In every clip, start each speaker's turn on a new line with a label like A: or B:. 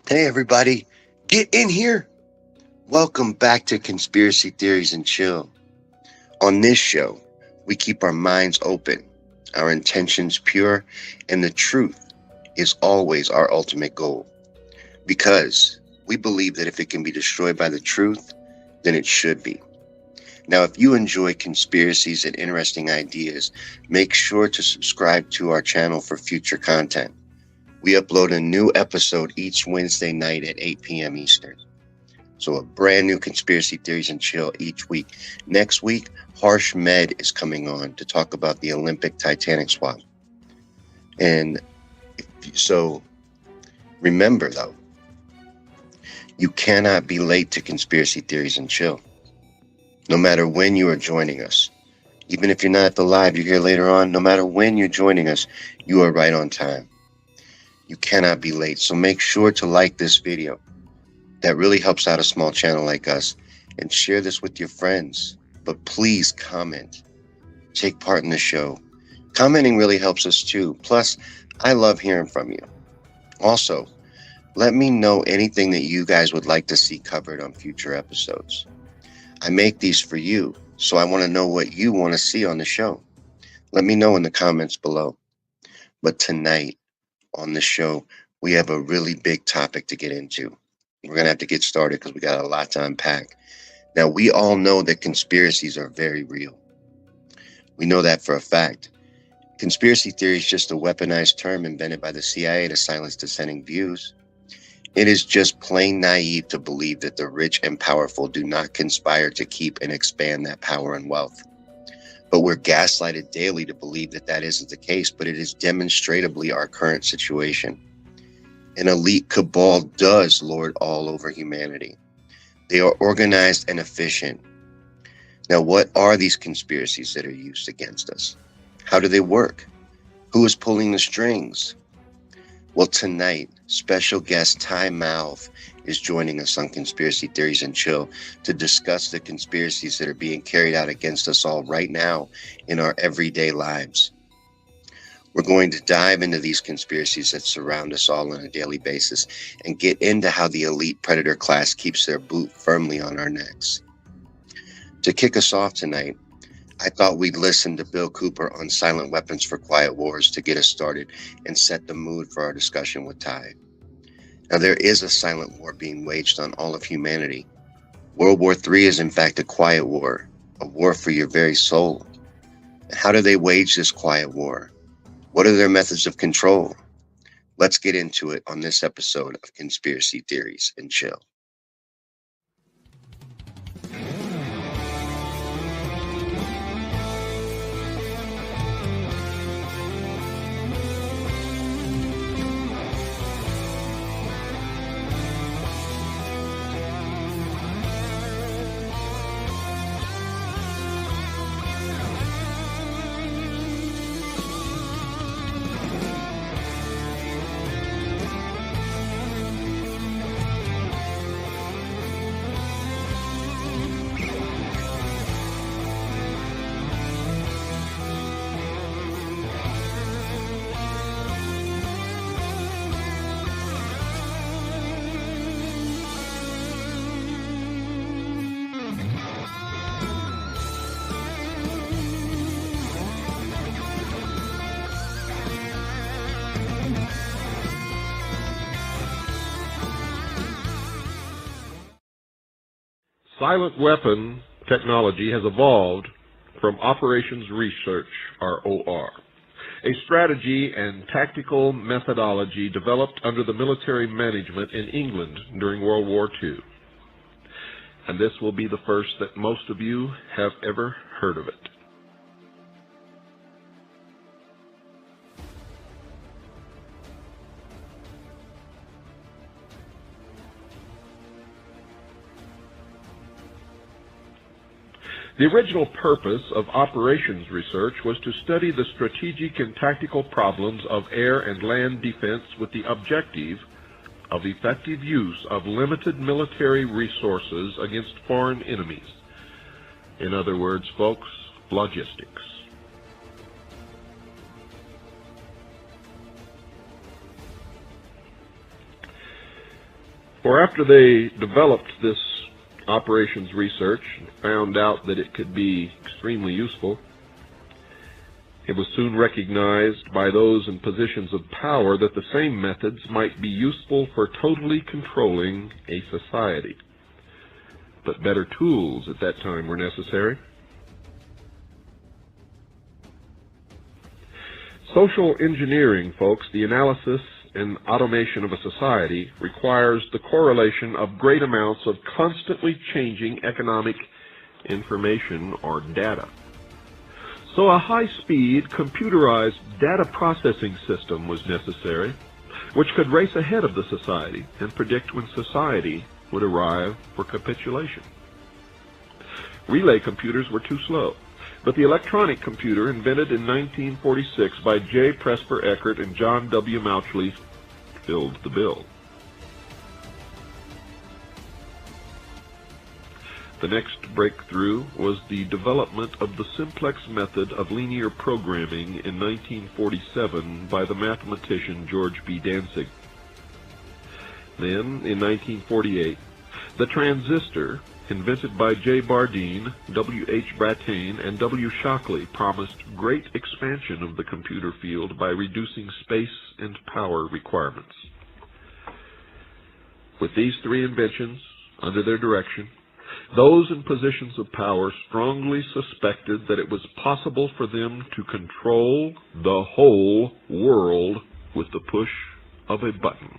A: Hey, everybody, get in here. Welcome back to Conspiracy Theories and Chill. On this show, we keep our minds open, our intentions pure, and the truth is always our ultimate goal. Because we believe that if it can be destroyed by the truth, then it should be. Now, if you enjoy conspiracies and interesting ideas, make sure to subscribe to our channel for future content. We upload a new episode each Wednesday night at 8 p.m. Eastern. So a brand new Conspiracy Theories and Chill each week. Next week, Harsh Med is coming on to talk about the Olympic Titanic swap. And so remember, though, you cannot be late to Conspiracy Theories and Chill. No matter when you are joining us, even if you're not at the live, you're here later on, no matter when you're joining us, you are right on time. You cannot be late. So make sure to like this video. That really helps out a small channel like us. And share this with your friends. But please comment. Take part in the show. Commenting really helps us too. Plus, I love hearing from you. Also, let me know anything that you guys would like to see covered on future episodes. I make these for you, so I want to know what you want to see on the show. Let me know in the comments below. But tonight on the show, we have a really big topic to get into. We're going to have to get started because we got a lot to unpack. Now, we all know that conspiracies are very real. We know that for a fact. Conspiracy theory is just a weaponized term invented by the CIA to silence dissenting views. It is just plain naive to believe that the rich and powerful do not conspire to keep and expand that power and wealth. But we're gaslighted daily to believe that that isn't the case, but it is demonstrably our current situation. An elite cabal does lord all over humanity. They are organized and efficient. Now, what are these conspiracies that are used against us? How do they work? Who is pulling the strings? Well, tonight, special guest Ty Malv is joining us on Conspiracy Theories and Chill to discuss the conspiracies that are being carried out against us all right now in our everyday lives. We're going to dive into these conspiracies that surround us all on a daily basis and get into how the elite predator class keeps their boot firmly on our necks. To kick us off tonight, I thought we'd listen to Bill Cooper on Silent Weapons for Quiet Wars to get us started and set the mood for our discussion with Ty. Now, there is a silent war being waged on all of humanity. World War III is in fact a quiet war, a war for your very soul. How do they wage this quiet war? What are their methods of control? Let's get into it on this episode of Conspiracy Theories and Chill.
B: Silent weapon technology has evolved from Operations Research, ROR, a strategy and tactical methodology developed under the military management in England during World War II. And this will be the first that most of you have ever heard of it. The original purpose of operations research was to study the strategic and tactical problems of air and land defense with the objective of effective use of limited military resources against foreign enemies. In other words, folks, logistics. For after they developed this operations research and found out that it could be extremely useful, it was soon recognized by those in positions of power that the same methods might be useful for totally controlling a society. But better tools at that time were necessary. Social engineering, folks, the analysis and automation of a society, requires the correlation of great amounts of constantly changing economic information or data. So a high-speed, computerized data processing system was necessary, which could race ahead of the society and predict when society would arrive for capitulation. Relay computers were too slow, but the electronic computer, invented in 1946 by J. Presper Eckert and John W. Mauchly, filled the bill. The next breakthrough was the development of the simplex method of linear programming in 1947 by the mathematician George B. Dantzig. Then, in 1948, the transistor, invented by J. Bardeen, W. H. Brattain, and W. Shockley, promised great expansion of the computer field by reducing space and power requirements. With these three inventions under their direction, those in positions of power strongly suspected that it was possible for them to control the whole world with the push of a button.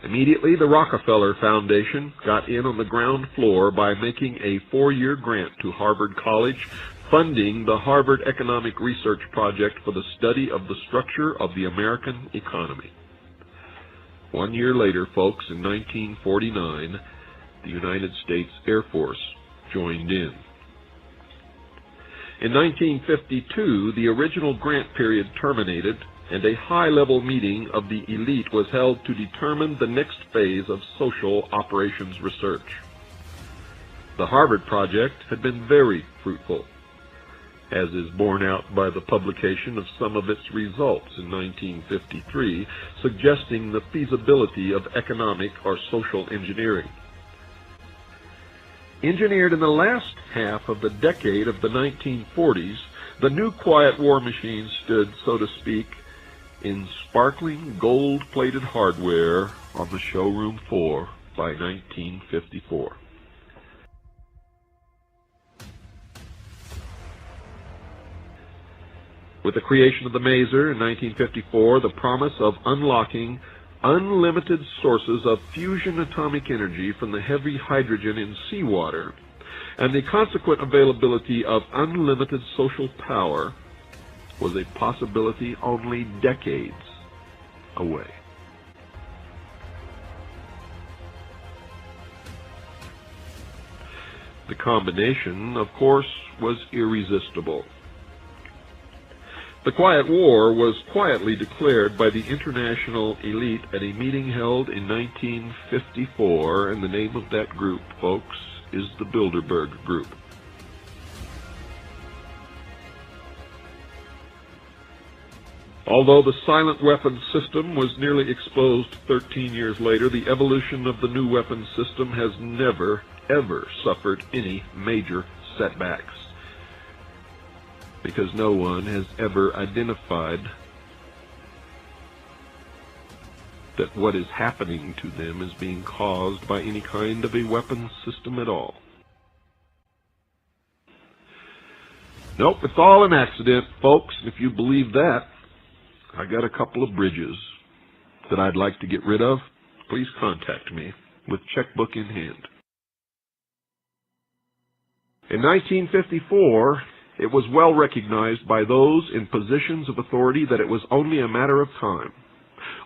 B: Immediately, the Rockefeller Foundation got in on the ground floor by making a 4-year grant to Harvard College, funding the Harvard Economic Research Project for the study of the structure of the American economy. 1 year later, folks, in 1949, the United States Air Force joined in. In 1952, the original grant period terminated, and a high-level meeting of the elite was held to determine the next phase of social operations research. The Harvard Project had been very fruitful, as is borne out by the publication of some of its results in 1953, suggesting the feasibility of economic or social engineering. Engineered in the last half of the decade of the 1940s, the new quiet war machine stood, so to speak, in sparkling gold-plated hardware on the showroom floor by 1954. With the creation of the maser in 1954, the promise of unlocking unlimited sources of fusion atomic energy from the heavy hydrogen in seawater, and the consequent availability of unlimited social power, was a possibility only decades away. The combination, of course, was irresistible. The Quiet War was quietly declared by the international elite at a meeting held in 1954, and the name of that group, folks, is the Bilderberg Group. Although the silent weapons system was nearly exposed 13 years later, the evolution of the new weapons system has never, ever suffered any major setbacks, because no one has ever identified that what is happening to them is being caused by any kind of a weapons system at all. Nope, it's all an accident, folks. If you believe that, I got a couple of bridges that I'd like to get rid of. Please contact me with checkbook in hand. In 1954, it was well recognized by those in positions of authority that it was only a matter of time.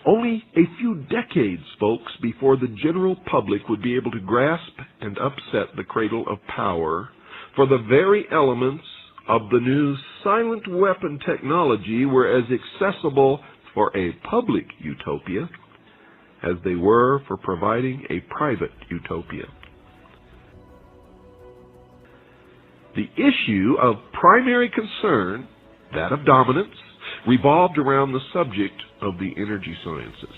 B: Only a few decades, folks, before the general public would be able to grasp and upset the cradle of power, for the very elements of the new silent weapon technology were as accessible for a public utopia as they were for providing a private utopia. The issue of primary concern, that of dominance, revolved around the subject of the energy sciences.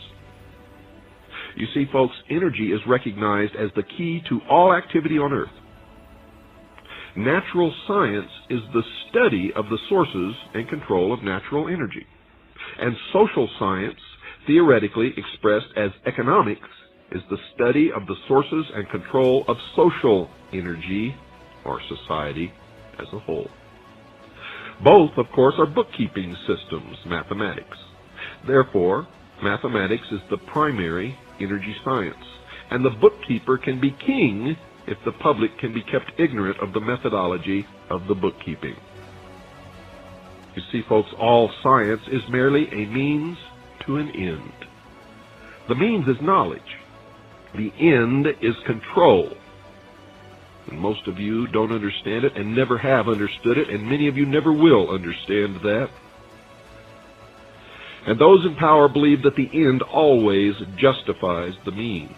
B: You see, folks, energy is recognized as the key to all activity on Earth. Natural science is the study of the sources and control of natural energy. And social science, theoretically expressed as economics, is the study of the sources and control of social energy, or society as a whole. Both, of course, are bookkeeping systems, mathematics. Therefore, mathematics is the primary energy science, and the bookkeeper can be king if the public can be kept ignorant of the methodology of the bookkeeping. You see, folks, all science is merely a means to an end. The means is knowledge. The end is control. And most of you don't understand it and never have understood it, and many of you never will understand that. And those in power believe that the end always justifies the means.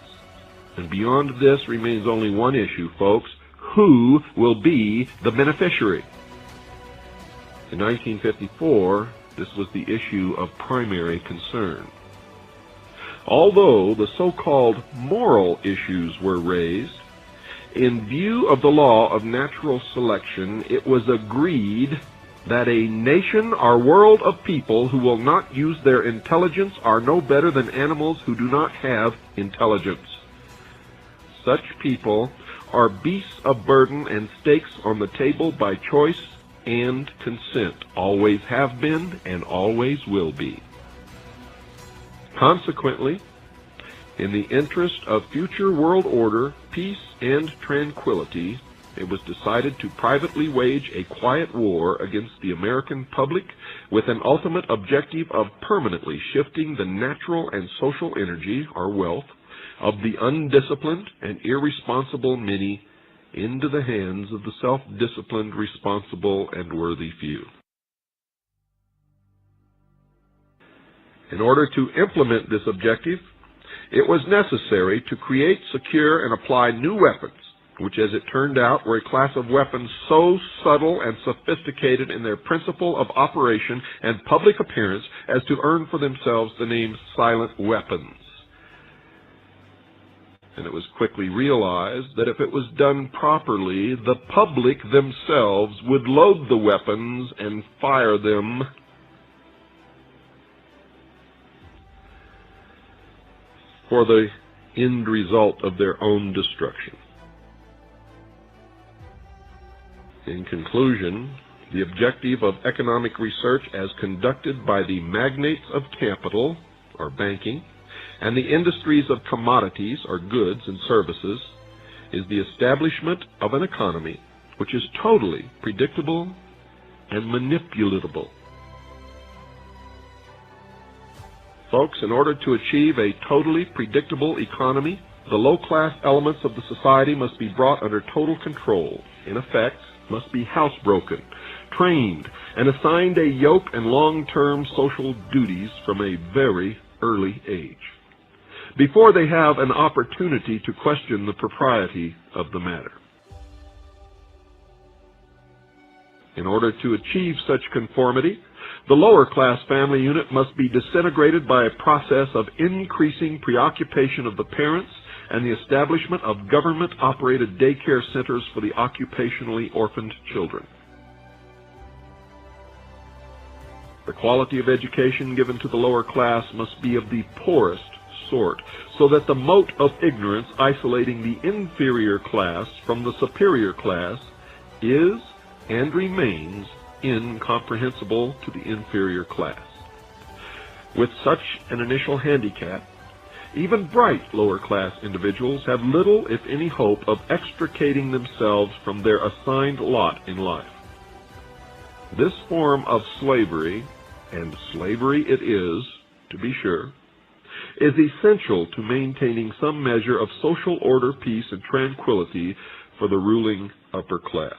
B: And beyond this remains only one issue, folks. Who will be the beneficiary? In 1954, this was the issue of primary concern. Although the so-called moral issues were raised, in view of the law of natural selection, it was agreed that a nation or world of people who will not use their intelligence are no better than animals who do not have intelligence. Such people are beasts of burden and stakes on the table by choice and consent, always have been and always will be. Consequently, in the interest of future world order, peace, and tranquility, it was decided to privately wage a quiet war against the American public with an ultimate objective of permanently shifting the natural and social energy, or wealth, of the undisciplined and irresponsible many into the hands of the self-disciplined, responsible, and worthy few. In order to implement this objective, it was necessary to create, secure, and apply new weapons, which, as it turned out, were a class of weapons so subtle and sophisticated in their principle of operation and public appearance as to earn for themselves the name silent weapons. And it was quickly realized that if it was done properly, the public themselves would load the weapons and fire them for the end result of their own destruction. In conclusion, the objective of economic research as conducted by the magnates of capital, or banking, and the industries of commodities, or goods and services, is the establishment of an economy which is totally predictable and manipulatable. Folks, in order to achieve a totally predictable economy, the low-class elements of the society must be brought under total control. In effect, must be housebroken, trained, and assigned a yoke and long-term social duties from a very early age, before they have an opportunity to question the propriety of the matter. In order to achieve such conformity, the lower-class family unit must be disintegrated by a process of increasing preoccupation of the parents and the establishment of government-operated daycare centers for the occupationally orphaned children. The quality of education given to the lower class must be of the poorest sort, so that the moat of ignorance isolating the inferior class from the superior class is and remains incomprehensible to the inferior class. With such an initial handicap, even bright lower-class individuals have little, if any, hope of extricating themselves from their assigned lot in life. This form of slavery, and slavery it is, to be sure, is essential to maintaining some measure of social order, peace, and tranquility for the ruling upper class.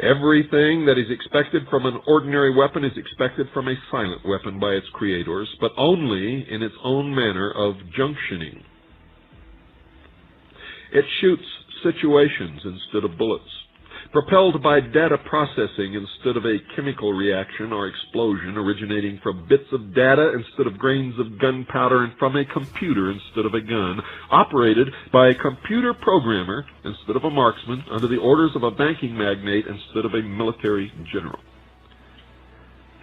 B: Everything that is expected from an ordinary weapon is expected from a silent weapon by its creators, but only in its own manner of junctioning. It shoots situations instead of bullets, propelled by data processing instead of a chemical reaction or explosion, originating from bits of data instead of grains of gunpowder, and from a computer instead of a gun, operated by a computer programmer instead of a marksman, under the orders of a banking magnate instead of a military general.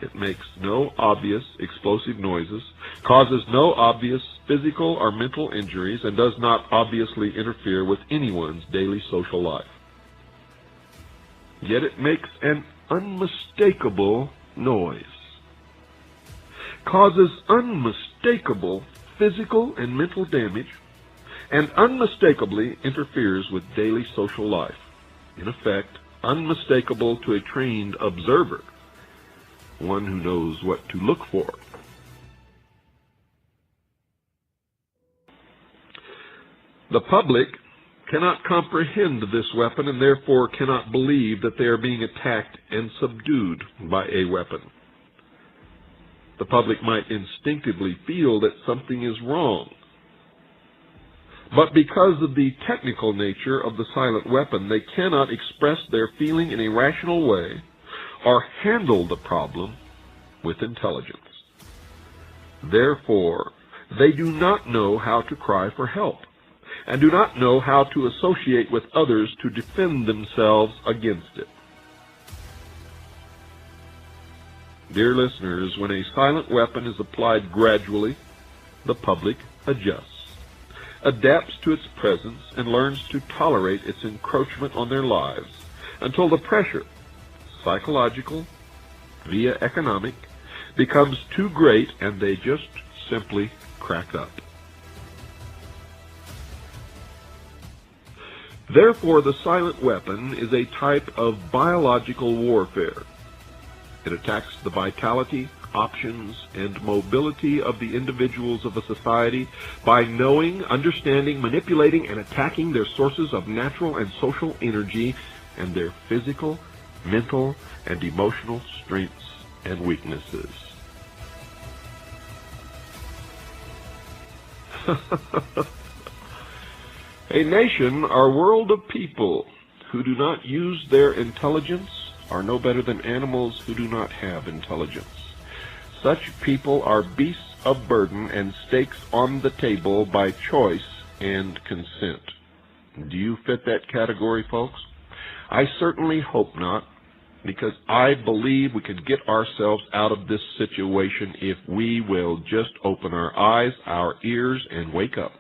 B: It makes no obvious explosive noises, causes no obvious physical or mental injuries, and does not obviously interfere with anyone's daily social life. Yet it makes an unmistakable noise, causes unmistakable physical and mental damage, and unmistakably interferes with daily social life. In effect, unmistakable to a trained observer, one who knows what to look for. The public cannot comprehend this weapon and therefore cannot believe that they are being attacked and subdued by a weapon. The public might instinctively feel that something is wrong, but because of the technical nature of the silent weapon, they cannot express their feeling in a rational way or handle the problem with intelligence. Therefore, they do not know how to cry for help, and do not know how to associate with others to defend themselves against it. Dear listeners, when a silent weapon is applied gradually, the public adjusts, adapts to its presence, and learns to tolerate its encroachment on their lives until the pressure, psychological via economic, becomes too great and they just simply crack up. Therefore, the silent weapon is a type of biological warfare. It attacks the vitality, options, and mobility of the individuals of a society by knowing, understanding, manipulating, and attacking their sources of natural and social energy and their physical, mental, and emotional strengths and weaknesses. A nation or world of people who do not use their intelligence are no better than animals who do not have intelligence. Such people are beasts of burden and stakes on the table by choice and consent. Do you fit that category, folks? I certainly hope not, because I believe we can get ourselves out of this situation if we will just open our eyes, our ears, and wake up.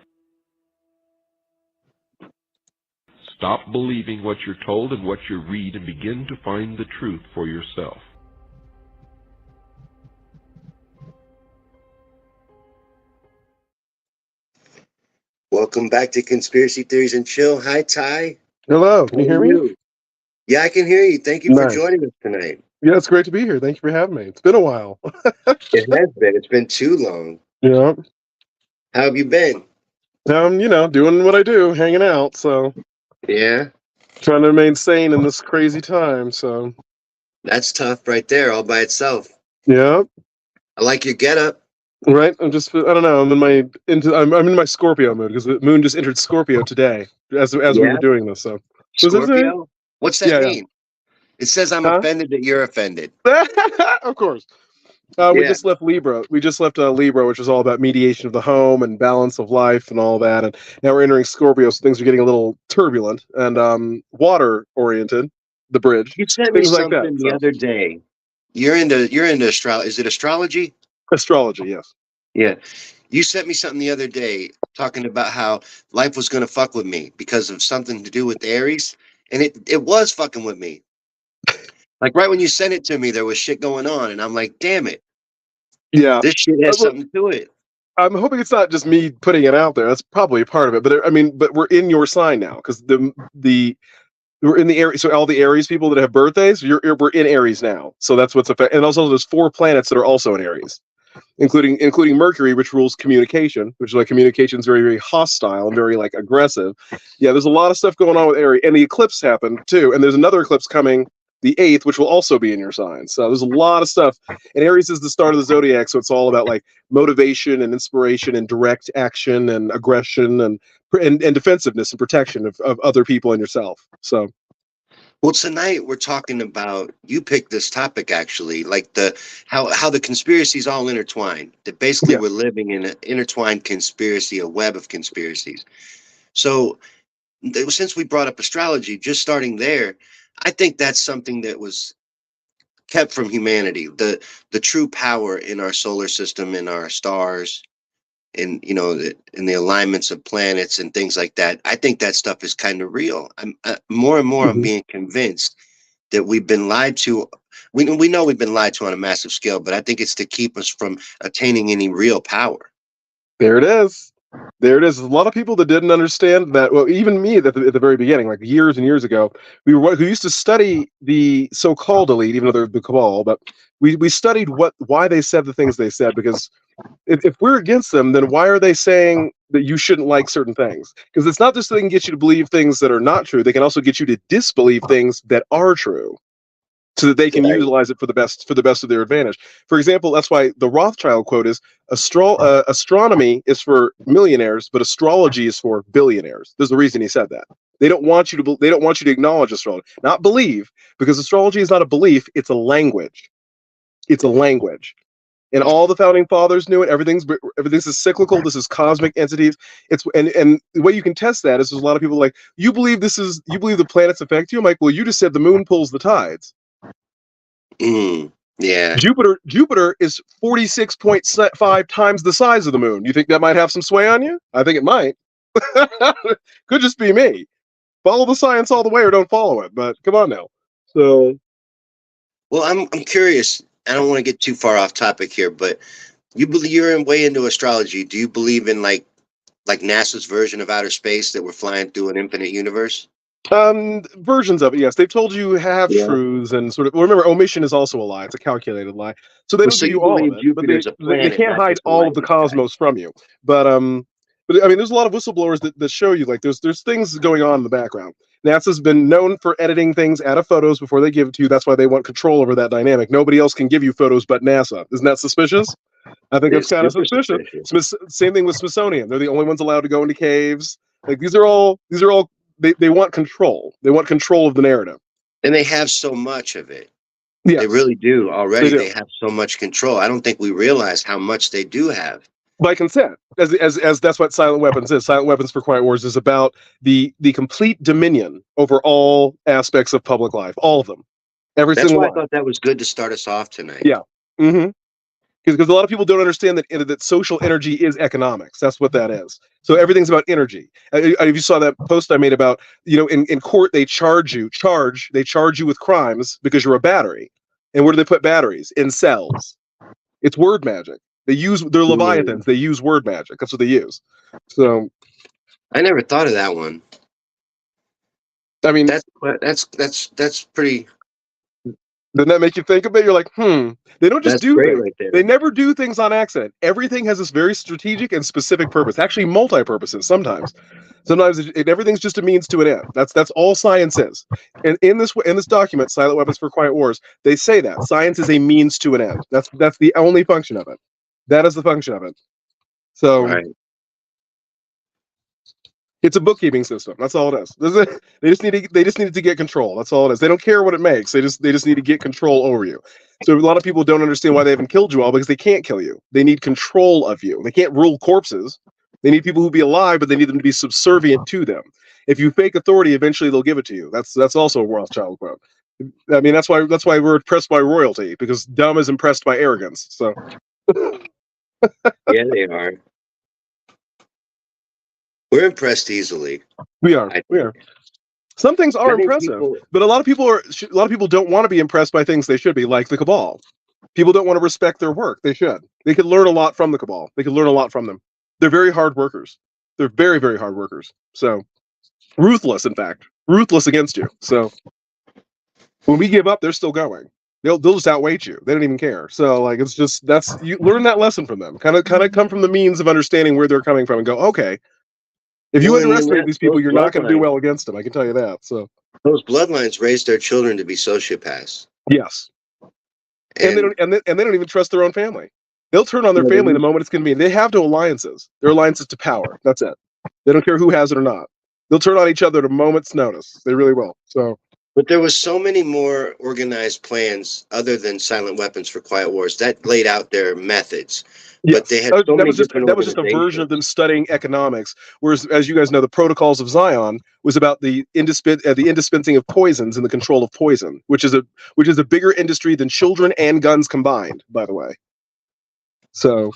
B: Stop believing what you're told and what you read and begin to find the truth for yourself.
A: Welcome back to Conspiracy Theories and Chill. Hi, Ty.
C: Hello, can you hear me?
A: Yeah, I can hear you. Thank you for joining us tonight.
C: Yeah, it's great to be here. Thank you for having me. It's been a while.
A: It has been. It's been too long.
C: Yeah.
A: How have you been?
C: Doing what I do, hanging out, so.
A: Yeah.
C: Trying to remain sane in this crazy time, so.
A: That's tough right there, all by itself.
C: Yeah.
A: I like your getup.
C: Right? I don't know. I'm in my Scorpio mood because the moon just entered Scorpio today as we were doing this. So
A: Scorpio? What's that mean?
C: Yeah.
A: It says I'm offended that you're offended.
C: Of course. We just left Libra. We just left Libra, which is all about mediation of the home and balance of life and all that. And now we're entering Scorpio, so things are getting a little turbulent and water-oriented. The bridge.
A: You sent me
C: things
A: something
C: like that,
A: the other day. You're into astrology. Is it astrology?
C: Astrology, yes.
A: Yeah. You sent me something the other day talking about how life was going to fuck with me because of something to do with Aries. And it was fucking with me. Like right when you sent it to me, there was shit going on. And I'm like, damn it.
C: Yeah.
A: This shit has something to it.
C: I'm hoping it's not just me putting it out there. That's probably a part of it. But we're in your sign now because we're in the Aries. So all the Aries people that have birthdays, we're in Aries now. So that's what's affecting. And also there's 4 planets that are also in Aries, including Mercury, which rules communication, which is like communication is very, very hostile and very like aggressive. Yeah, there's a lot of stuff going on with Aries, and the eclipse happened too. And there's another eclipse coming the 8th, which will also be in your sign. So there's a lot of stuff. And Aries is the start of the zodiac, so it's all about like motivation and inspiration and direct action and aggression and defensiveness and protection of other people and yourself. So.
A: Well, tonight we're talking about, you picked this topic actually, like how the conspiracies all intertwine. That basically
C: Yeah.
A: we're living in an intertwined conspiracy, a web of conspiracies. So since we brought up astrology, just starting there, I think that's something that was kept from humanity. The true power in our solar system, in our stars, in in the alignments of planets and things like that. I think that stuff is kind of real. I'm more and more I'm
C: Mhm.
A: being convinced that we've been lied to. We know we've been lied to on a massive scale, but I think it's to keep us from attaining any real power.
C: There it is. There it is. A lot of people that didn't understand that. Well, even me at the very beginning, like years and years ago, who used to study the so-called elite, even though they're the cabal, but we studied why they said the things they said, because if we're against them, then why are they saying that you shouldn't like certain things? Because it's not just that they can get you to believe things that are not true; they can also get you to disbelieve things that are true, so that they can
A: Right.
C: utilize it for the best of their advantage. For example, that's why the Rothschild quote is astronomy is for millionaires, but astrology is for billionaires. There's a reason he said that. They don't want you to they don't want you to acknowledge astrology, not believe, because astrology is not a belief, it's a language. It's a language. And all the founding fathers knew it. Everything's is cyclical. This is cosmic entities. It's and the way you can test that is there's a lot of people like, you believe the planets affect you. I'm like, well, you just said the moon pulls the tides.
A: Yeah.
C: Jupiter is 46.5 times the size of the moon. You think that might have some sway on you? I think it might. Could just be me. Follow the science all the way or don't follow it. But come on now. So
A: Well, I'm curious. I don't want to get too far off topic here, but you're way into astrology. Do you believe in like NASA's version of outer space, that we're flying through an infinite universe?
C: versions of it, yes. They've told you half
A: Yeah.
C: truths and sort of. Well, remember, omission is also a lie. It's a calculated lie. So they
A: Well,
C: don't
A: so
C: give
A: you
C: you all of
A: believe
C: it, but
A: Jupiter's a
C: they
A: planet,
C: can't
A: not
C: hide
A: just a
C: all of the
A: light in the sky.
C: cosmos from you. But I mean, there's a lot of whistleblowers that show you, like, there's things going on in the background. NASA's been known for editing things out of photos before they give it to you. That's why they want control over that dynamic. Nobody else can give you photos but NASA. Isn't that suspicious? I think that's
A: It's
C: kind of
A: super
C: suspicious.
A: suspicious.
C: Same thing with Smithsonian. They're the only ones allowed to go into caves. Like, these are all they want control. They want control of the narrative.
A: And they have so much of it. They
C: Yes,
A: really do.
C: they
A: Already
C: do.
A: they have so much control. I don't think we realize how much they do have.
C: By consent, as that's what Silent Weapons is. Silent Weapons for Quiet Wars is about the complete dominion over all aspects of public life, all of them, every
A: That's
C: single
A: why I
C: one.
A: thought that was good to start us off tonight.
C: Yeah. Mm-hmm. Because a lot of people don't understand that social energy is economics. That's what that is. So everything's about energy. If you saw that post I made about, in court they charge you with crimes because you're a battery. And where do they put batteries? In cells. It's word magic. They're
A: Mm.
C: leviathans. They use word magic. That's what they use. So
A: I never thought of that one.
C: I mean,
A: That's pretty.
C: doesn't that make you think of it? You're like, They don't just
A: That's
C: do
A: great
C: things.
A: right
C: They
A: there.
C: never do things on accident. Everything has this very strategic and specific purpose. Actually, multi-purposes sometimes. Sometimes everything's just a means to an end. That's all science is. And in this document, Silent Weapons for Quiet Wars, they say that science is a means to an end. That's the only function of it. That is the function of it. So
A: Right.
C: it's a bookkeeping system. That's all it is. They just need to get control. That's all it is. They don't care what it makes. They just need to get control over you. So a lot of people don't understand why they haven't killed you all, because they can't kill you. They need control of you. They can't rule corpses. They need people who be alive, but they need them to be subservient to them. If you fake authority, eventually they'll give it to you. That's also a Rothschild quote. I mean, that's why we're impressed by royalty, because dumb is impressed by arrogance. So
A: Yeah, they are. We're impressed easily.
C: we are.
A: I
C: We
A: think.
C: are. Some things are
A: I think
C: impressive,
A: people.
C: but a lot of people don't want to be impressed by things they should be, like the cabal. People don't want to respect their work. They should. They could learn a lot from the cabal. They could learn a lot from them. They're very hard workers. They're very, very hard workers. So ruthless, in fact, ruthless against you. So when we give up, they're still going. They'll just outweight you. They don't even care. So, like, it's just, that's, you learn that lesson from them. Kind of come from the means of understanding where they're coming from and go, okay, if you
A: Well, and then
C: underestimate these people,
A: those
C: you're not going to do
A: bloodlines.
C: well against them. I can tell you that. So
A: Those bloodlines raise their children to be sociopaths,
C: yes. And they
A: and
C: don't and they don't even trust their own family. They'll turn on their
A: you know,
C: family the moment it's convenient. They have no alliances. Their alliances to power. That's it. They don't care who has it or not. They'll turn on each other at a moment's notice. They really will. So
A: But there was so many more organized plans other than silent weapons for quiet wars that laid out their methods. But they
C: Yes,
A: had so many different
C: that was just a version of them studying economics. Whereas, as you guys know, the Protocols of Zion was about the indispensing of poisons and the control of poison, which is a bigger industry than children and guns combined. By the way, so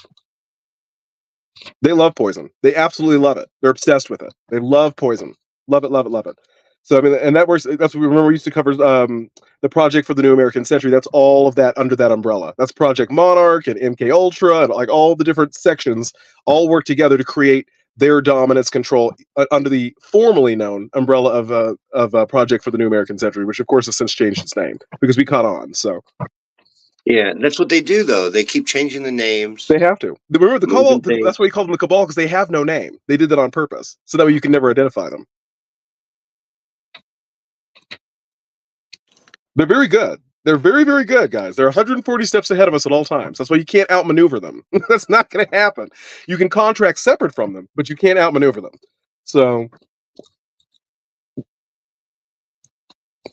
C: they love poison. They absolutely love it. They're obsessed with it. They love poison. Love it. Love it. Love it. So I mean, and that works. That's what we remember. We used to cover the Project for the New American Century. That's all of that under that umbrella. That's Project Monarch and MK Ultra and like all the different sections all work together to create their dominance control under the formally known umbrella of Project for the New American Century, which of course has since changed its name because we caught on. So
A: yeah, that's what they do though. They keep changing the names.
C: they have to. Remember the cabal. That's why you call them the cabal because they have no name. They did that on purpose, so that way you can never identify them. They're very good. They're very, very good, guys. They're 140 steps ahead of us at all times. That's why you can't outmaneuver them. That's not going to happen. You can contract separate from them, but you can't outmaneuver them. So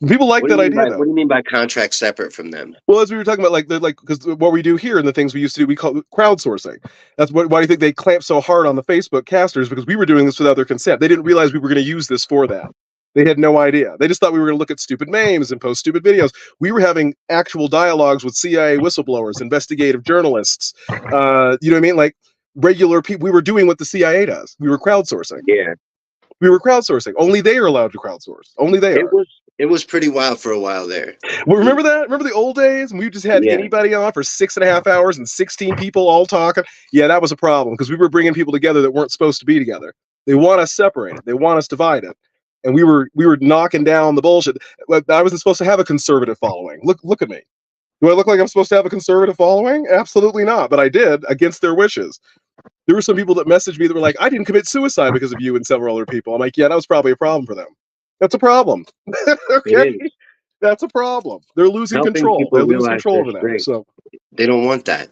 C: people like that idea, though.
A: What do you mean by contract separate from them?
C: Well, as we were talking about, like because what we do here and the things we used to do, we call crowdsourcing. That's why do you think they clamped so hard on the Facebook casters? Because we were doing this without their consent. They didn't realize we were going to use this for that. They had no idea. They just thought we were going to look at stupid memes and post stupid videos. We were having actual dialogues with CIA whistleblowers, investigative journalists. You know what I mean? Like regular people. We were doing what the CIA does. We were crowdsourcing.
A: Yeah.
C: We were crowdsourcing. Only they are allowed to crowdsource. Only they are.
A: It was pretty wild for a while there.
C: Well, remember that? Remember the old days? We just had anybody on for 6.5 hours and 16 people all talking? Yeah, that was a problem because we were bringing people together that weren't supposed to be together. They want us separated. They want us divided. And we were knocking down the bullshit. I wasn't supposed to have a conservative following. Look at me. Do I look like I'm supposed to have a conservative following? Absolutely not. But I did against their wishes. There were some people that messaged me that were like, I didn't commit suicide because of you and several other people. I'm like, yeah, that was probably a problem for them. That's a problem. Okay? That's a problem. They're losing control. They lose control over that. So
A: they don't want that.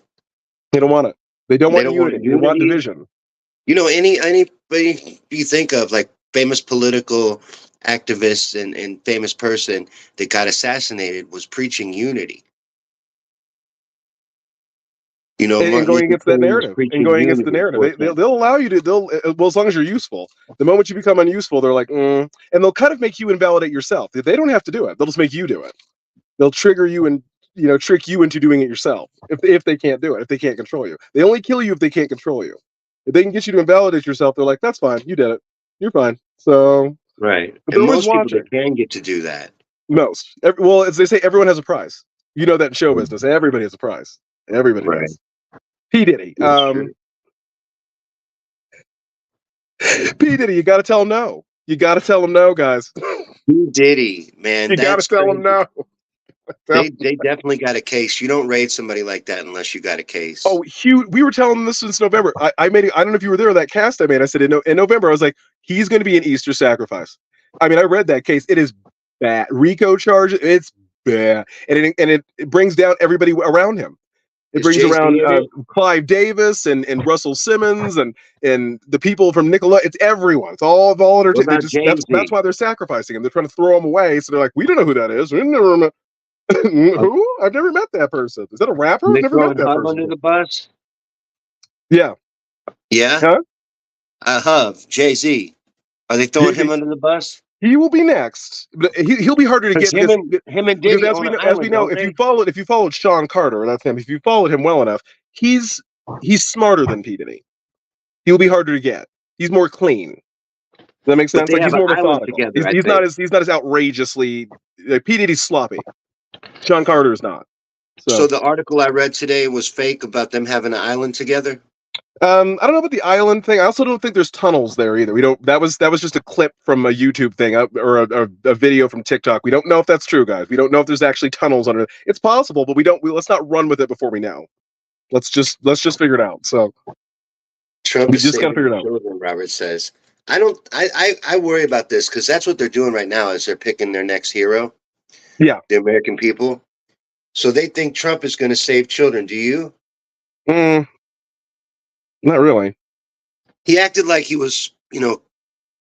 C: They don't want it. They don't want unity. They want division.
A: You know, anybody you think of, like famous political activist and famous person that got assassinated was preaching unity. You know,
C: and going against that narrative, and going against the narrative, they'll allow you to. Well, as long as you're useful. The moment you become unuseful, they're like, and they'll kind of make you invalidate yourself. They don't have to do it. They'll just make you do it. They'll trigger you and trick you into doing it yourself. If they can't do it, if they can't control you, they only kill you if they can't control you. If they can get you to invalidate yourself, they're like, that's fine. You did it. You're fine. So
A: right. And most people that can get to do that.
C: Most. Well, as they say, everyone has a prize. You know that in show business. Everybody has a prize. Everybody does. P. Diddy. P. Diddy, you got to tell him no. You got to tell him no, guys.
A: P. Diddy, man.
C: You got to tell him no.
A: They definitely got a case. You don't raid somebody like that unless you got a case.
C: Oh, Hugh, we were telling them this since November. I made it. I don't know if you were there, that cast I made. I said in November, I was like, he's going to be an Easter sacrifice. I mean, I read that case. It is bad. RICO charges. It's bad. And it brings down everybody around him. It brings around Clive Davis and Russell Simmons and the people from Nickelodeon. It's everyone. It's all entertainment. That's why they're sacrificing him. They're trying to throw him away. So they're like, we don't know who that is. We never met. Who? I've never met that person. Is that a rapper? I've never met that person.
A: Under the bus?
C: Yeah.
A: Yeah? Huh? Jay-Z. Are they throwing him under the bus?
C: He will be next. But he'll be harder to get.
A: Him and Diddy,
C: as we know, if you followed Sean Carter, that's him. If you followed him well enough, he's smarter than P. Diddy. He'll be harder to get. He's more clean. Does that make sense? Like he's more methodical. He's not as outrageously. P. Diddy's sloppy. Sean Carter is not.
A: So the article I read today was fake about them having an island together.
C: I don't know about the island thing. I also don't think there's tunnels there either. We don't. That was just a clip from a YouTube thing or a video from TikTok. We don't know if that's true, guys. We don't know if there's actually tunnels under it. It's possible, but let's not run with it before we know. Let's just figure it out. So
A: Trump
C: we just got to figure it out.
A: Children, Robert says. I worry about this because that's what they're doing right now. Is they're picking their next hero.
C: Yeah,
A: the American people. So they think Trump is going to save children. Do you?
C: Not really.
A: He acted like he was,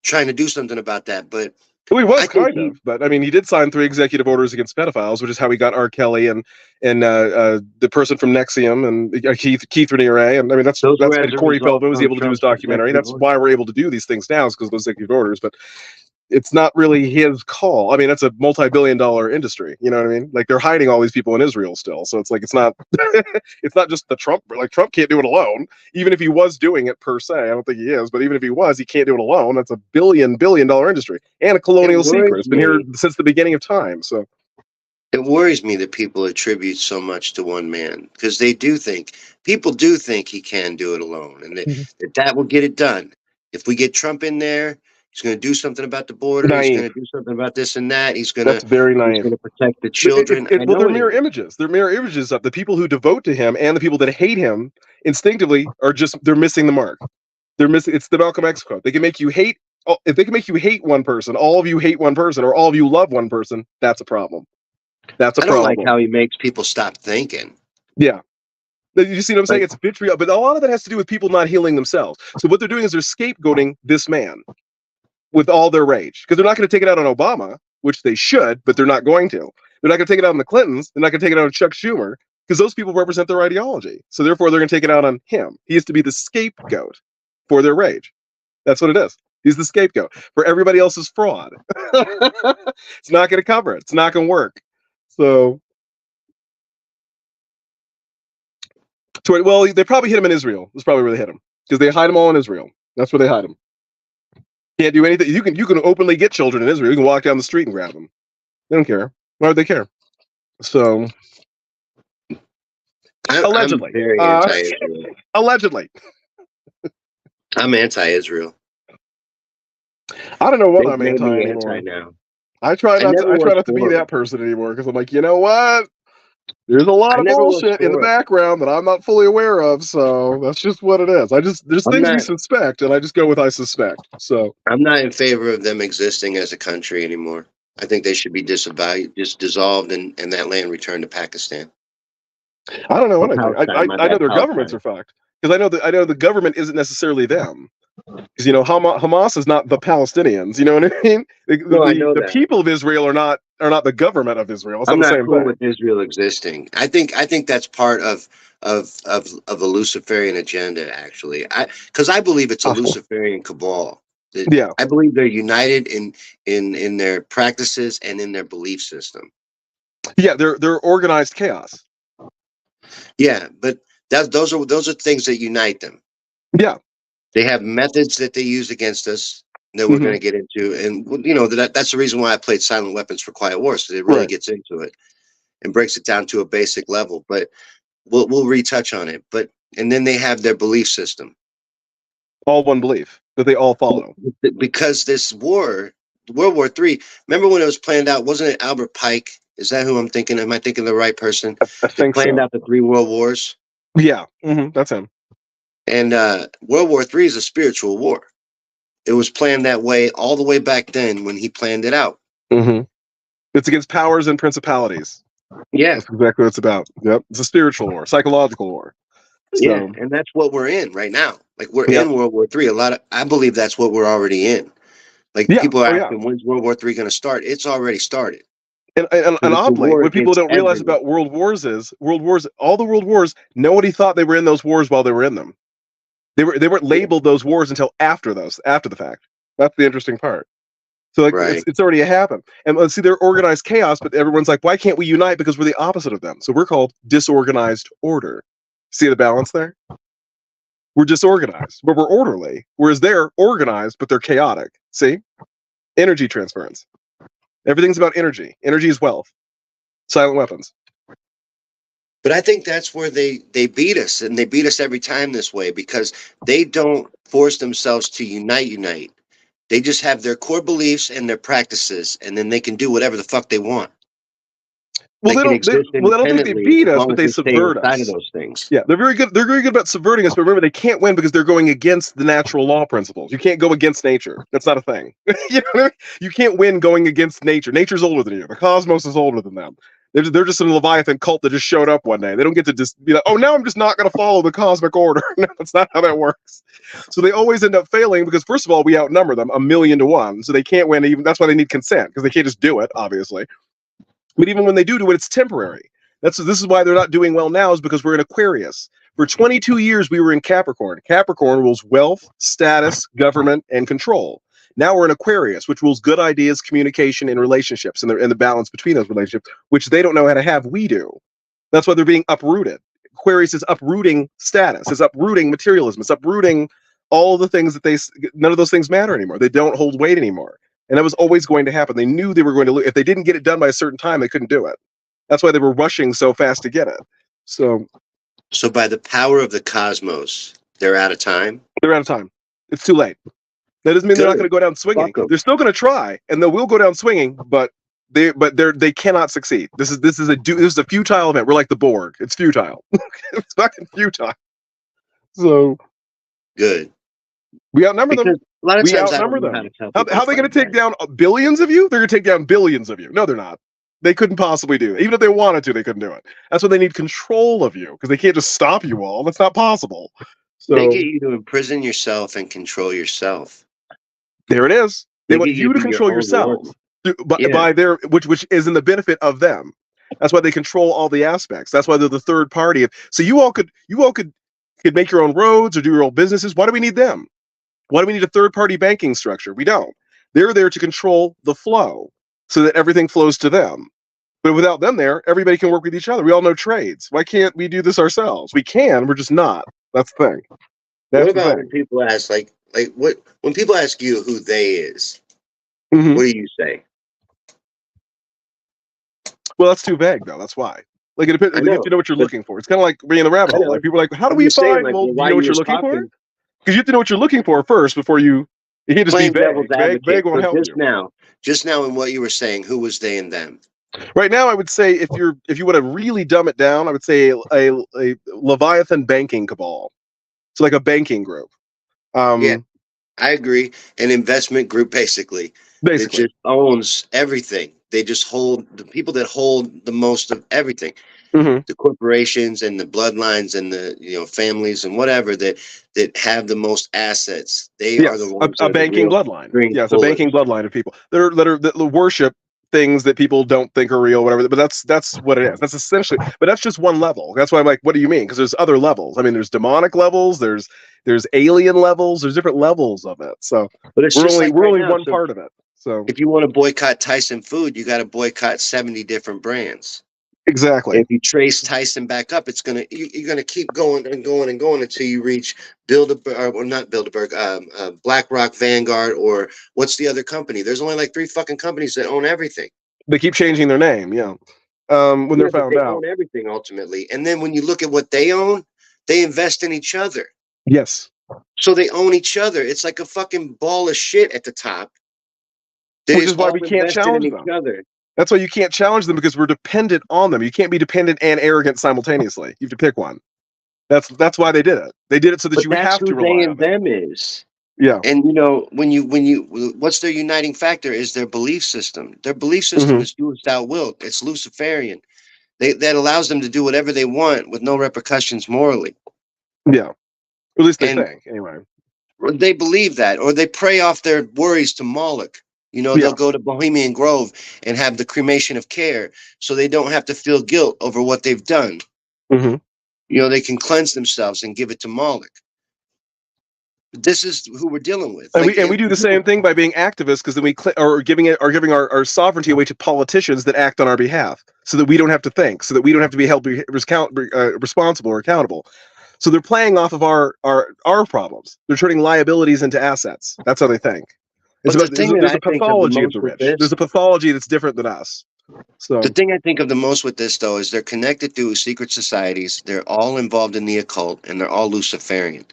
A: trying to do something about that. But
C: Well, he
A: I
C: was
A: think
C: kind of, but I mean, he did sign 3 executive orders against pedophiles, which is how he got R. Kelly and the person from Nexium and Keith Raniere, and I mean that's
D: Those were
C: and
D: as a
C: Corey
D: result
C: Feldman was
D: from
C: able to do his
D: Trump's
C: documentary.
D: executive
C: That's
D: order.
C: why we're able to do these things now, is because of those executive orders. But it's not really his call. I mean, that's a multi-billion-dollar industry. You know what I mean? Like they're hiding all these people in Israel still, so it's like it's not it's not just the Trump. Like Trump can't do it alone. Even if he was doing it per se, I don't think he is. But even if he was, he can't do it alone. That's a billion-dollar industry and a colonial secret. It's been here since the beginning of time. So
A: it worries me that people attribute so much to one man, because people do think he can do it alone, and that will get it done. If we get Trump in there, he's going to do something about the border.
C: Naive.
A: He's going to do something about this and that.
C: That's very naive.
A: He's going to protect the children.
C: Well, they're mirror images. They're mirror images of the people who devote to him and the people that hate him instinctively they're missing the mark. They're missing. It's the Malcolm X quote. They can make you hate. If they can make you hate one person, all of you hate one person, or all of you love one person, that's a problem. That's a problem.
A: I don't like how he makes people stop thinking.
C: Yeah. You see what I'm saying? It's vitriol, but a lot of it has to do with people not healing themselves. So what they're doing is they're scapegoating this man with all their rage, because they're not going to take it out on Obama, which they should, but they're not going to. They're not going to take it out on the Clintons. They're not going to take it out on Chuck Schumer, because those people represent their ideology. So therefore, they're going to take it out on him. He is to be the scapegoat for their rage. That's what it is. He's the scapegoat for everybody else's fraud. It's not going to cover it. It's not going to work. So, well, they probably hit him in Israel. That's probably where they hit him, because they hide them all in Israel. That's where they hide them. Can't do anything. You can openly get children in Israel. You can walk down the street and grab them. They don't care. Why would they care? So, allegedly,
A: I'm very anti-Israel.
C: Allegedly,
A: I'm anti-Israel.
C: I don't know what I'm anti
A: now.
C: I try not to be that person anymore, because I'm like, you know what? There's a lot of bullshit in the background that I'm not fully aware of, so that's just what it is. There's things we suspect, and I just go with I suspect. So
A: I'm not in favor of them existing as a country anymore. I think they should be disavowed, just dissolved, and that land returned to Pakistan.
C: I don't know what I know their governments are fucked, because I know the government isn't necessarily them. Because Hamas is not the Palestinians. You know what I mean? The people of Israel are not the government of Israel. It's
A: I'm not
C: the same
A: cool
C: thing.
A: with Israel existing. I think that's part of a Luciferian agenda, actually. Because I believe it's a Luciferian cabal.
C: Yeah,
A: I believe they're united in their practices and in their belief system.
C: Yeah, they're organized chaos.
A: Yeah, but those are things that unite them.
C: Yeah.
A: They have methods that they use against us that we're going to get into. And, that's the reason why I played Silent Weapons for Quiet Wars, because it really gets into it and breaks it down to a basic level. But we'll retouch on it. And then they have their belief system. All
C: one belief that they all follow.
A: Because this war, World War III, remember when it was planned out, wasn't it Albert Pike? Is that who I'm thinking? Am I thinking the right person?
C: I think
A: planned out the 3 world wars?
C: Yeah, that's him.
A: And World War III is a spiritual war. It was planned that way all the way back then when he planned it out.
C: It's against powers and principalities.
A: Yeah.
C: That's exactly what it's about. Yep. It's a spiritual war, psychological war. So.
A: Yeah, and that's what we're in right now. Like, we're in World War III. I believe that's what we're already in. Like, people are asking, when's World War III going to start? It's already started.
C: And oddly, what people don't realize about world wars is all the world wars, nobody thought they were in those wars while they were in them. They weren't labeled those wars until after the fact. That's the interesting part. So it's already happened. And let's see, they're organized chaos, but everyone's like, why can't we unite? Because we're the opposite of them. So we're called disorganized order. See the balance there? We're disorganized, but we're orderly. Whereas they're organized, but they're chaotic. See? Energy transference. Everything's about energy. Energy is wealth. Silent weapons.
A: But I think that's where they beat us, and they beat us every time this way, because they don't force themselves to unite. They just have their core beliefs and their practices, and then they can do whatever the fuck they want.
C: Well, I don't think they beat us, but they subvert us.
A: Of those things.
C: Yeah, they're very good. They're very good about subverting us. But remember, they can't win because they're going against the natural law principles. You can't go against nature. That's not a thing. You know what I mean? You can't win going against nature. Nature's older than you. The cosmos is older than them. They're just a Leviathan cult that just showed up one day. They don't get to just be like, oh, now I'm just not going to follow the cosmic order. No, that's not how that works. So they always end up failing because, first of all, we outnumber them 1,000,000 to 1. So they can't win. Even that's why they need consent, because they can't just do it, obviously. But even when they do it, it's temporary. This is why they're not doing well now, is because we're in Aquarius. For 22 years, we were in Capricorn. Capricorn rules wealth, status, government, and control. Now we're in Aquarius, which rules good ideas, communication, and relationships, and the balance between those relationships, which they don't know how to have. We do. That's why they're being uprooted. Aquarius is uprooting status. It's uprooting materialism. It's uprooting all the things that none of those things matter anymore. They don't hold weight anymore. And that was always going to happen. They knew they were going to lose. If they didn't get it done by a certain time, they couldn't do it. That's why they were rushing so fast to get it. So
A: by the power of the cosmos, they're out of time.
C: They're out of time. It's too late. That doesn't mean they're not going to go down swinging. They're still going to try, and they will go down swinging, but they cannot succeed. This is a futile event. We're like the Borg. It's futile. It's fucking futile. So
A: good.
C: We outnumber them.
A: A lot of times
C: outnumber them. How are they going to take down billions of you? They're going to take down billions of you. No, they're not. They couldn't possibly do it. Even if they wanted to, they couldn't do it. That's why they need control of you, because they can't just stop you all. That's not possible. So
A: they get you to imprison yourself and control yourself.
C: There it is. They want you to control yourself by their which is in the benefit of them. That's why they control all the aspects. That's why they're the third party. So you all could make your own roads or do your own businesses. Why do we need them? Why do we need a third party banking structure? We don't. They're there to control the flow so that everything flows to them. But without them there, everybody can work with each other. We all know trades. Why can't we do this ourselves? We can. We're just not. That's the thing.
A: What about when people ask, when people ask you who they is,
C: mm-hmm.
A: What do you say?
C: Well, that's too vague, though. That's why. Like, it depends. You have to know what you're looking for. It's kind of like being in the rabbit hole. Like, people are like, how do we find? Well, you know what you're looking for? Because you have to know what you're looking for first before you can't just be vague. Vague won't help you.
A: Just now in what you were saying, who was they and them?
C: Right now, I would say if you want to really dumb it down, I would say a Leviathan banking cabal. It's like a banking group.
A: Yeah, I agree. An investment group, basically. It just owns everything. They just hold the people that hold the most of everything.
C: Mm-hmm.
A: The corporations and the bloodlines and the families and whatever that have the most assets. They are the ones.
C: A banking bloodline. Yes, a banking bloodline of people that worship things that people don't think are real, whatever. But that's what it is. That's essentially. But that's just one level. That's why I'm like, what do you mean? Because there's other levels. I mean, there's demonic levels. There's alien levels. There's different levels of it. So
A: but it's
C: we're only one part of it. So
A: if you want to boycott Tyson food, you got to boycott 70 different brands.
C: Exactly.
A: If you trace Tyson back up, you're gonna keep going and going and going until you reach BlackRock, Vanguard, or what's the other company? There's only like 3 fucking companies that own everything.
C: They keep changing their name, yeah. When they're found out,
A: own everything ultimately. And then when you look at what they own, they invest in each other.
C: Yes.
A: So they own each other. It's like a fucking ball of shit at the top.
C: Which is why we can't challenge them. That's why you can't challenge them, because we're dependent on them. You can't be dependent and arrottant simultaneously. You have to pick one. That's why they did it. They did it so that you have to rely on them.
A: They and them is.
C: Yeah.
A: And when you what's their uniting factor is their belief system. Their belief system is do without will. It's Luciferian. That allows them to do whatever they want with no repercussions morally.
C: Yeah. Or at least they think, anyway.
A: They believe that, or they prey off their worries to Moloch. They'll go to Bohemian Grove and have the cremation of care, so they don't have to feel guilt over what they've done.
C: Mm-hmm.
A: They can cleanse themselves and give it to Moloch. This is who we're dealing with.
C: And we do the same thing by being activists, because then we giving our sovereignty away to politicians that act on our behalf, so that we don't have to think, so that we don't have to be held responsible or accountable. So they're playing off of our problems. They're turning liabilities into assets. That's how they think. There's a pathology of the rich. There's a pathology that's different than us. So
A: the thing I think of the most with this, though, is they're connected through secret societies. They're all involved in the occult, and they're all Luciferian.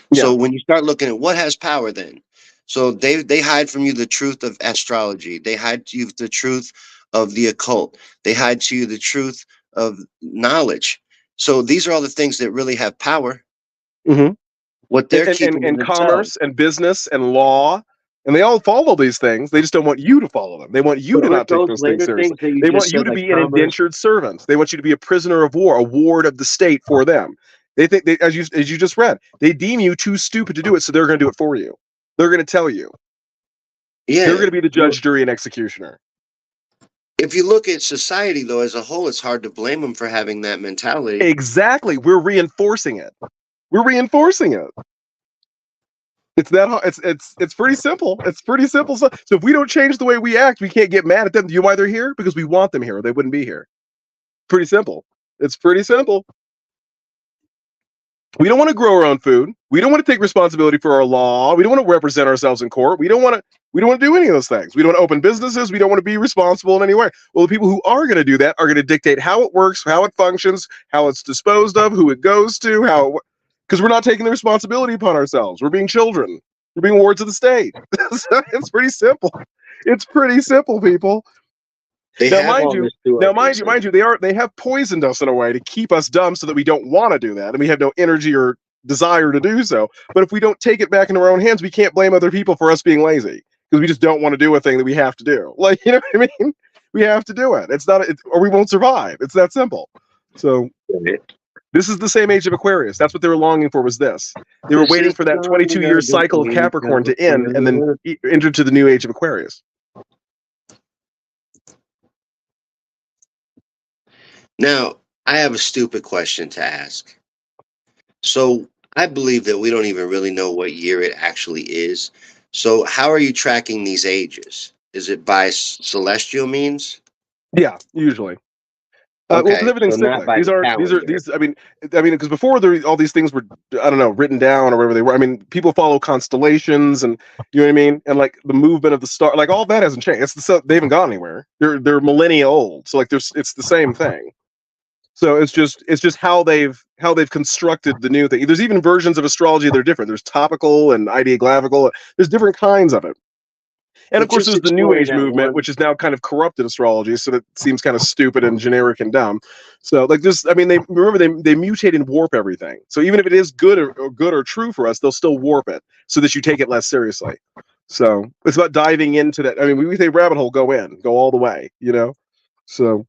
A: Yeah. So when you start looking at what has power, then, so they hide from you the truth of astrology. They hide to you the truth of the occult. They hide to you the truth of knowledge. So these are all the things that really have power.
C: Mm-hmm.
A: What they're keeping
C: in commerce and business and law. And they all follow these things. They just don't want you to follow them. They want you to not take those things seriously. They want you to be an indentured servant. They want you to be a prisoner of war, a ward of the state for them. They think, as you just read, they deem you too stupid to do it, so they're going to do it for you. They're going to tell you.
A: Yeah,
C: they're going to be the judge, jury, and executioner.
A: If you look at society, though, as a whole, it's hard to blame them for having that mentality.
C: Exactly. We're reinforcing it. We're reinforcing it. It's that. It's pretty simple. It's pretty simple. So if we don't change the way we act, we can't get mad at them. You know why they're here? Because we want them here, or they wouldn't be here. Pretty simple. It's pretty simple. We don't want to grow our own food. We don't want to take responsibility for our law. We don't want to represent ourselves in court. We don't want to do any of those things. We don't want to open businesses. We don't want to be responsible in any way. Well, the people who are going to do that are going to dictate how it works, how it functions, how it's disposed of, who it goes to, because we're not taking the responsibility upon ourselves. We're being children. We're being wards of the state. It's pretty simple. It's pretty simple, people. Mind you, they have poisoned us in a way to keep us dumb so that we don't want to do that, and we have no energy or desire to do so. But if we don't take it back into our own hands, we can't blame other people for us being lazy, because we just don't want to do a thing that we have to do. Like, you know what I mean? We have to do it. Or we won't survive. It's that simple. So this is the same age of Aquarius. That's what they were longing for, was this. They were waiting for that 22-year cycle of Capricorn to end and then enter to the new age of Aquarius.
A: Now, I have a stupid question to ask. So I believe that we don't even really know what year it actually is. So how are you tracking these ages? Is it by celestial means?
C: Yeah, usually.
A: Okay,
C: well, everything's cyclic. These. I mean, because before all these things were, I don't know, written down or whatever they were. I mean, people follow constellations, and you know what I mean, and like the movement of the star, like all that hasn't changed. They haven't gone anywhere. They're millennia old, so like it's the same thing. So it's just how they've constructed the new thing. There's even versions of astrology that are different. There's topical and ideographical. There's different kinds of it. And of course, there's the New Age movement, which is now kind of corrupted astrology, so that seems kind of stupid and generic and dumb. So, like this, I mean, they mutate and warp everything. So even if it is good or true for us, they'll still warp it so that you take it less seriously. So it's about diving into that. I mean, we say rabbit hole, go all the way, you know. So,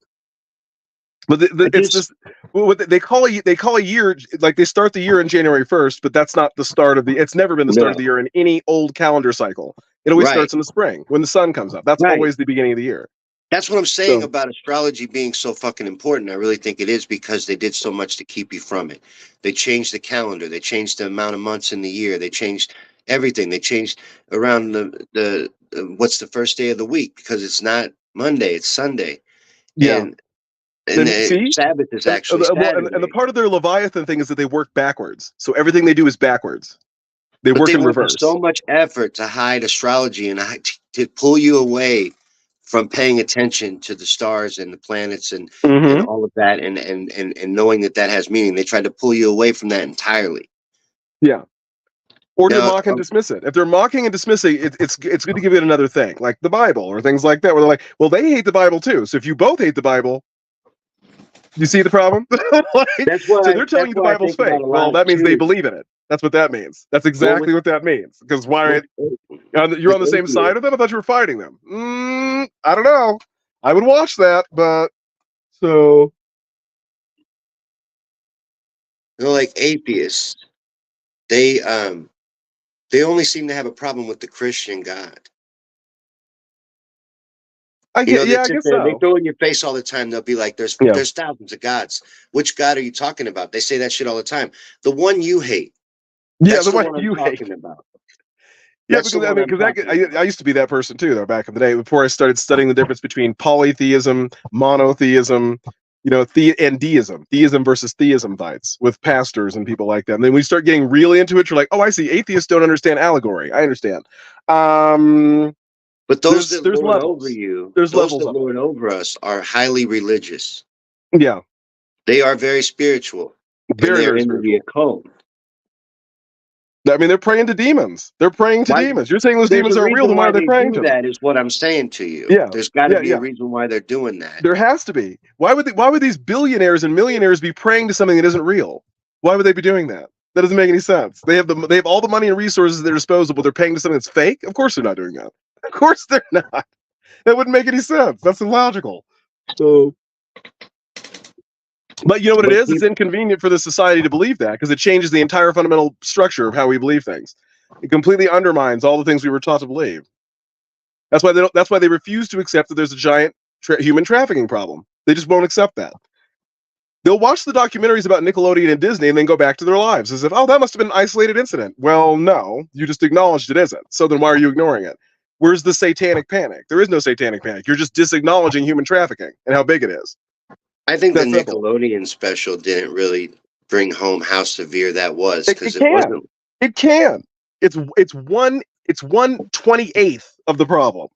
C: but they call a year, like they start the year in January 1st, but that's not the start of the. It's never been the start of the year in any old calendar cycle. It always starts in the spring when the sun comes up. That's always the beginning of the year.
A: That's what I'm saying about astrology being so fucking important. I really think it is, because they did so much to keep you from it. They changed the calendar. They changed the amount of months in the year. They changed everything. They changed around the what's the first day of the week, because it's not Monday, it's Sunday.
C: Yeah.
A: And Sabbath is actually Saturday.
C: And the part of their Leviathan thing is that they work backwards. So everything they do is backwards. They work in reverse.
A: So much effort to hide astrology and to pull you away from paying attention to the stars and the planets and all of that, and knowing that has meaning. They tried to pull you away from that entirely.
C: Yeah. Or to mock and dismiss it. If they're mocking and dismissing it, it's good to give it another thing, like the Bible or things like that, where they're like, well, they hate the Bible too. So if you both hate the Bible, you see the problem? So they're telling you the Bible's fake. Well, that means they believe in it. That's what that means. That's exactly what that means. Because you're on the same side of them? I thought you were fighting them. I don't know. I would watch that, but so.
A: Like atheists, they only seem to have a problem with the Christian God.
C: I guess so.
A: They throw in your face all the time. They'll be like, there's thousands of gods. Which God are you talking about? They say that shit all the time. The one you hate.
C: Yeah, the one you hate. About. Yeah, because I used to be that person too, though, back in the day, before I started studying the difference between polytheism, monotheism, and deism. Theism versus theism fights with pastors and people like that. And then we start getting really into it, you're like, oh, I see. Atheists don't understand allegory. I understand.
A: But those that lord over you, those that lord over us, are highly religious.
C: Yeah.
A: They are very spiritual. They're into the occult.
C: I mean, they're praying to demons. They're praying to demons. You're saying those demons aren't real, then why are they praying to them?
A: That is what I'm saying to you.
C: Yeah.
A: There's got to be a reason why they're doing that.
C: There has to be. Why would these billionaires and millionaires be praying to something that isn't real? Why would they be doing that? That doesn't make any sense. They have all the money and resources at their disposal, but they're paying to something that's fake. Of course they're not doing that. Of course they're not. That wouldn't make any sense. That's illogical. So, but you know what it is? It's inconvenient for the society to believe that because it changes the entire fundamental structure of how we believe things. It completely undermines all the things we were taught to believe. That's why they refuse to accept that there's a giant human trafficking problem. They just won't accept that. They'll watch the documentaries about Nickelodeon and Disney and then go back to their lives as if, oh, that must have been an isolated incident. Well, no, you just acknowledged it isn't. So then why are you ignoring it? Where's the satanic panic? There is no satanic panic. You're just disacknowledging human trafficking and how big it is.
A: I think the Nickelodeon special didn't really bring home how severe that was because it wasn't.
C: It can. It's 1/28th of the problem.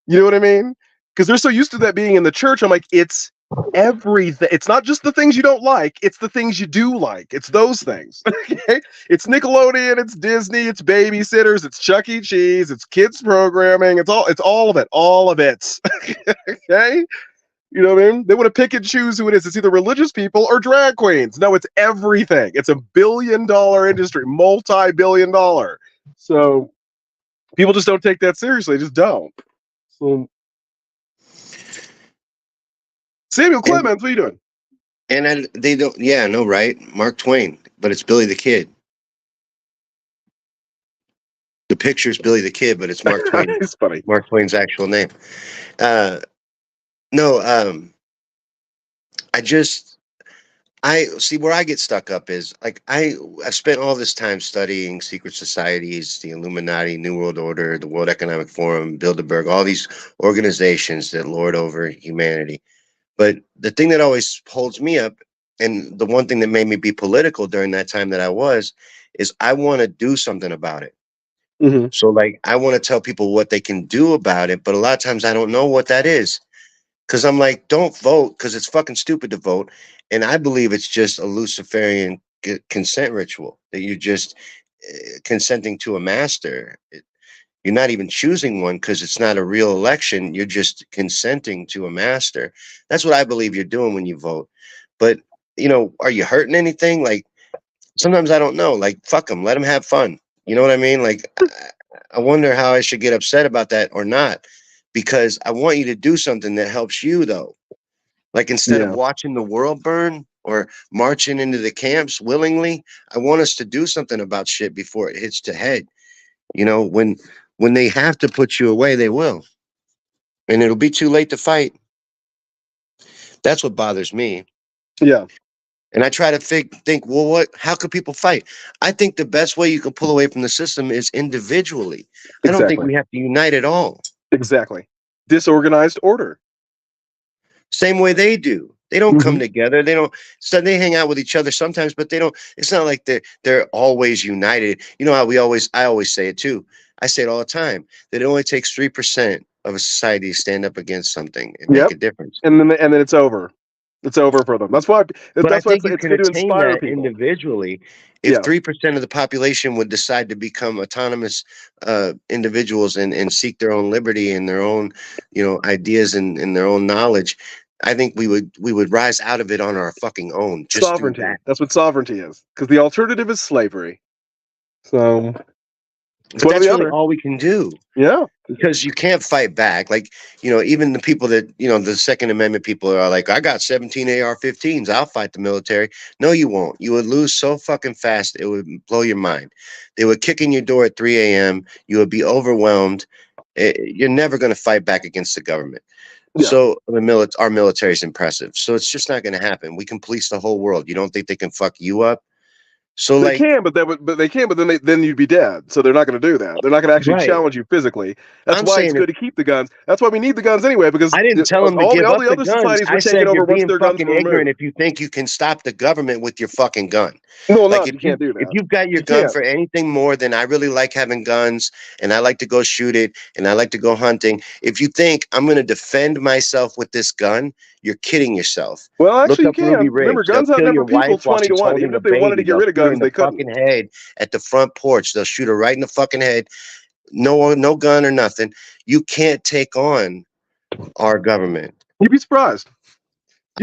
C: You know what I mean? Because they're so used to that being in the church. I'm like, it's everything. It's not just the things you don't like. It's the things you do like. It's those things. Okay? It's Nickelodeon. It's Disney. It's babysitters. It's Chuck E. Cheese. It's kids programming. It's all of it. All of it. Okay? You know what I mean? They want to pick and choose who it is. It's either religious people or drag queens. No, it's everything. It's a billion-dollar industry, multi-billion-dollar. So people just don't take that seriously. They just don't. So Samuel Clemens, what are you doing?
A: And they don't. Yeah, no, right? Mark Twain, but it's Billy the Kid. The picture's Billy the Kid, but it's Mark Twain.
C: It's funny.
A: Mark Twain's actual name. I see where I get stuck up is like I spent all this time studying secret societies, the Illuminati, New World Order, the World Economic Forum, Bilderberg, all these organizations that lord over humanity. But the thing that always holds me up, and the one thing that made me be political during that time that I was, is I want to do something about it.
C: Mm-hmm.
A: So like I want to tell people what they can do about it, but a lot of times I don't know what that is. Because I'm like, don't vote because it's fucking stupid to vote. And I believe it's just a Luciferian consent ritual that you're just consenting to a master. You're not even choosing one because it's not a real election. You're just consenting to a master. That's what I believe you're doing when you vote. But, you know, are you hurting anything? Like, sometimes I don't know. Like, fuck them. Let them have fun. You know what I mean? Like, I wonder how I should get upset about that or not. Because I want you to do something that helps you, though. Like instead of watching the world burn or marching into the camps willingly, I want us to do something about shit before it hits the head. You know, when they have to put you away, they will. And it'll be too late to fight. That's what bothers me.
C: Yeah.
A: And I try to think, well, how could people fight? I think the best way you can pull away from the system is individually. I don't think we have to unite at all.
C: Exactly. Disorganized order.
A: Same way they do. They don't come together. They don't. So they hang out with each other sometimes, but they don't. It's not like they're always united. You know how I always say it too. I say it all the time that it only takes 3% of a society to stand up against something and make a difference.
C: And then it's over. It's over for them. That's why. That's why
A: it's going to inspire that people individually. If 3% of the population would decide to become autonomous individuals and seek their own liberty and their own, you know, ideas and their own knowledge, I think we would rise out of it on our fucking own. Just
C: sovereignty. That's what sovereignty is. Because the alternative is slavery. So.
A: But that's really all we can do.
C: Yeah.
A: Because you can't fight back. Like, you know, even the people that, you know, the Second Amendment people are like, I got 17 AR-15s. I'll fight the military. No, you won't. You would lose so fucking fast. It would blow your mind. They would kick in your door at 3 a.m. You would be overwhelmed. You're never going to fight back against the government. Yeah. So our military is impressive. So it's just not going to happen. We can police the whole world. You don't think they can fuck you up? So
C: they can, but then you'd be dead. So they're not going to do that. They're not going to actually challenge you physically. That's why it's good to keep the guns. That's why we need the guns anyway. Because
A: I didn't tell them to give up the guns. I said you're being fucking ignorant if you think you can stop the government with your fucking gun.
C: No, like you can't do that.
A: If you've got your gun for anything more than I really like having guns and I like to go shoot it and I like to go hunting, if you think I'm going to defend myself with this gun, you're kidding yourself.
C: Well, actually, you can. Remember, guns outnumber people 20-1. Even if they wanted to get rid of guns, they couldn't.
A: Fucking head at the front porch. They'll shoot her right in the fucking head. No gun or nothing. You can't take on our government.
C: You'd be surprised.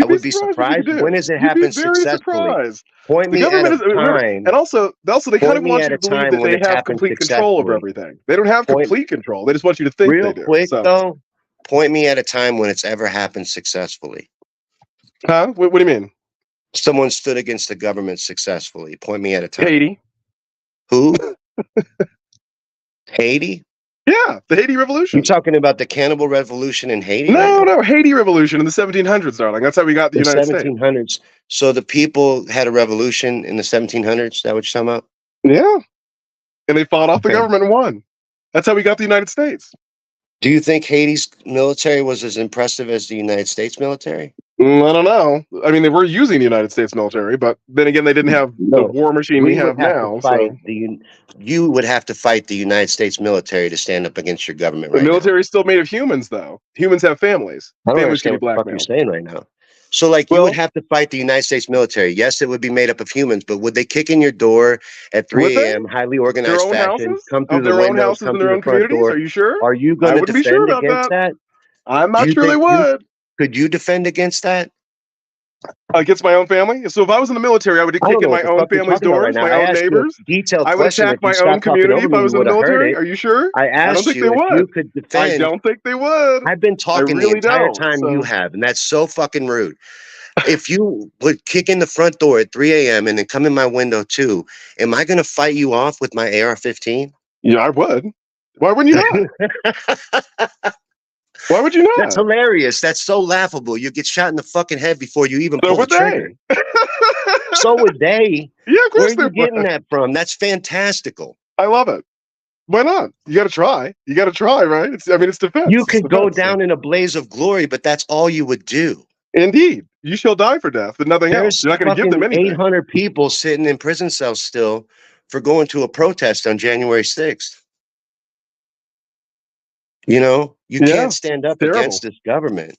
A: I would be surprised. When has it
C: You'd be
A: happened
C: very
A: successfully?
C: surprised.
A: Point
C: The
A: me at
C: government
A: a
C: is, remember,
A: time.
C: and also they kind
A: Point
C: of
A: me
C: want
A: at
C: you
A: a
C: to believe
A: time
C: that
A: when
C: they
A: it's
C: have
A: happened
C: complete control over
A: successfully.
C: everything. They don't have
A: Point
C: complete control. They just want you to think
A: real
C: they do.
A: quick
C: So,
A: though. Point me at a time when it's ever happened successfully.
C: huh? What do you mean?
A: Someone stood against the government successfully. Point me at a time.
C: Haiti.
A: Who? Haiti?
C: Yeah, the Haiti
A: You
C: Revolution.
A: talking about the cannibal revolution in Haiti? Right now?
C: No, Haiti Revolution in the 1700s, darling. That's how we got the
A: The
C: United States.
A: 1700s. So the people had a revolution in the 1700s. Is that what you're talking about?
C: Yeah, and they fought off the
A: Okay.
C: government and won. That's how we got the United States.
A: Do you think Haiti's military was as impressive as the United States military?
C: I don't know. I mean, they were using the United States military, but then again, they didn't have the
A: No,
C: war machine we have
A: would have
C: now.
A: to fight
C: So
A: you would have to fight the United States military to stand up against your government
C: the
A: right now.
C: military is still made of humans, though. Humans have families.
A: I don't
C: Families can
A: understand
C: be
A: what the fuck you're
C: blackmailed.
A: saying right now. So, like, you
C: Well,
A: would have to fight the United States military. Yes, it would be made up of humans, but would they kick in your door at
C: would
A: 3
C: they?
A: a.m., highly
C: Their
A: organized
C: own
A: fashion,
C: houses?
A: come through
C: Of
A: the
C: their own
A: windows,
C: houses
A: come
C: and
A: through
C: their
A: the
C: own
A: front
C: communities?
A: door?
C: Are you sure?
A: Are you
C: I
A: going to
C: wouldn't be sure
A: defend
C: about
A: against that?
C: I'm
A: Do
C: not
A: you
C: sure they
A: think you
C: would.
A: could you defend against that?
C: Against my own family? So if I was in the military, I would
A: I
C: kick
A: don't know
C: in
A: what
C: my
A: the
C: own
A: fuck you're
C: family's
A: talking about right
C: doors,
A: now.
C: my
A: I
C: own
A: asked you
C: neighbors.
A: a detailed
C: I would
A: question.
C: attack
A: If you
C: my own
A: stopped talking
C: community
A: over
C: if
A: me,
C: I
A: you
C: was in the
A: would have heard
C: military.
A: it.
C: Are you sure?
A: I
C: I don't
A: asked
C: think they
A: you if
C: would.
A: you could
C: I
A: defend.
C: don't think they would.
A: I've been
C: I
A: talking the
C: really
A: entire
C: don't.
A: time you
C: So
A: have, and that's so fucking rude. If you would kick in the front door at 3 a.m. and then come in my window too, am I going to fight you off with my AR-15?
C: yeah, I would. Why wouldn't you not? Why would you
A: That's
C: not?
A: hilarious. That's so laughable. You get shot in the fucking head before you even
C: So
A: pull the
C: would
A: trigger.
C: they?
A: So would they.
C: Yeah, of
A: Where
C: course
A: are
C: they
A: you getting
C: would.
A: that from? That's fantastical.
C: I love it. Why not? You got to try. You got to try, right? It's defense.
A: You
C: It's
A: could go
C: defense, so.
A: down in a blaze of glory, but that's all you would do.
C: Indeed, you shall die for death, but nothing else.
A: There's
C: You're not going to give them
A: fucking
C: anything.
A: 800 people sitting in prison cells still for going to a protest on January 6th. You know, you can't stand up
C: terrible.
A: against this government.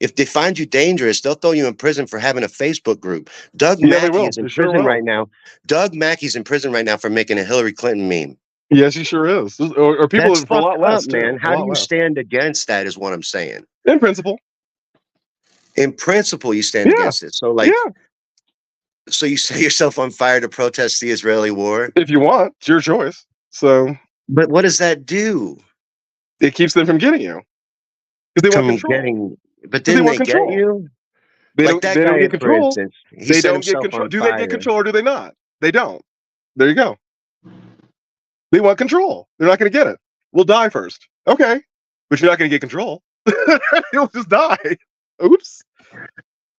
A: If they find you dangerous, they'll throw you in prison for having a Facebook group. Doug Mackey is in prison right now. Doug Mackey's in prison right now for making a Hillary Clinton meme.
C: Yes, he sure is. Or people
A: That's
C: for a lot less,
A: up, man.
C: too.
A: How do you stand against that is what I'm saying.
C: In principle.
A: In principle, you stand against it. So, like, so you set yourself on fire to protest the Israeli war?
C: If you want, it's your choice. So,
A: but what does that do?
C: It keeps them from getting you. Because they want control.
A: But didn't they get you?
C: They
A: like
C: don't, they don't get control.
A: For instance,
C: they don't get control. Do they get control or do they not? They don't. There you go. They want control. They're not going to get it. We'll die first. Okay. But you're not going to get control. You'll just die. Oops.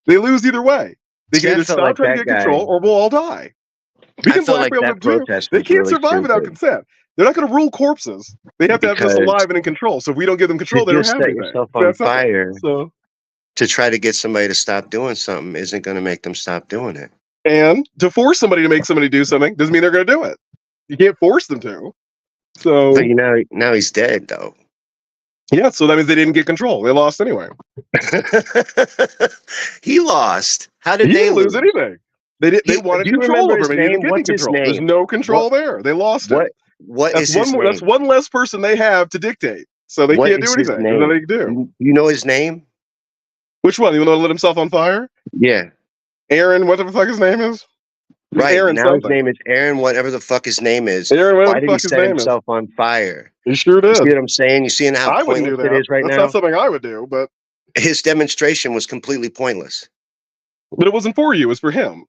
C: They lose either way. They can either stop trying to get control or we'll all die. We can blackmail them too. They can't survive without consent. They're not going to rule corpses. They have to have us alive and in control. So if we don't give them control, they don't have anything.
A: Yourself on fire. So to try to get somebody to stop doing something isn't going to make them stop doing it.
C: And to force somebody to make somebody do something doesn't mean they're going to do it. You can't force them to. So,
A: but now he's dead though.
C: Yeah, so that means they didn't get control. They lost anyway.
A: He lost. How did
C: they
A: didn't
C: lose anything? They wanted control over him. He didn't get control. There's no control there. They lost it.
A: That's
C: one less person they have to dictate. So they can't do anything. There's nothing to do.
A: You know his name?
C: Which one? You want to lit himself on fire?
A: Yeah.
C: Aaron, what the fuck his name is?
A: Right. Aaron now something. His name is Aaron, whatever the fuck his name is.
C: Aaron,
A: why did he set himself on fire?
C: He sure did.
A: You see what I'm saying? You see how pointless it is right now?
C: That's not something I would do, but
A: his demonstration was completely pointless.
C: But it wasn't for you, it was for him.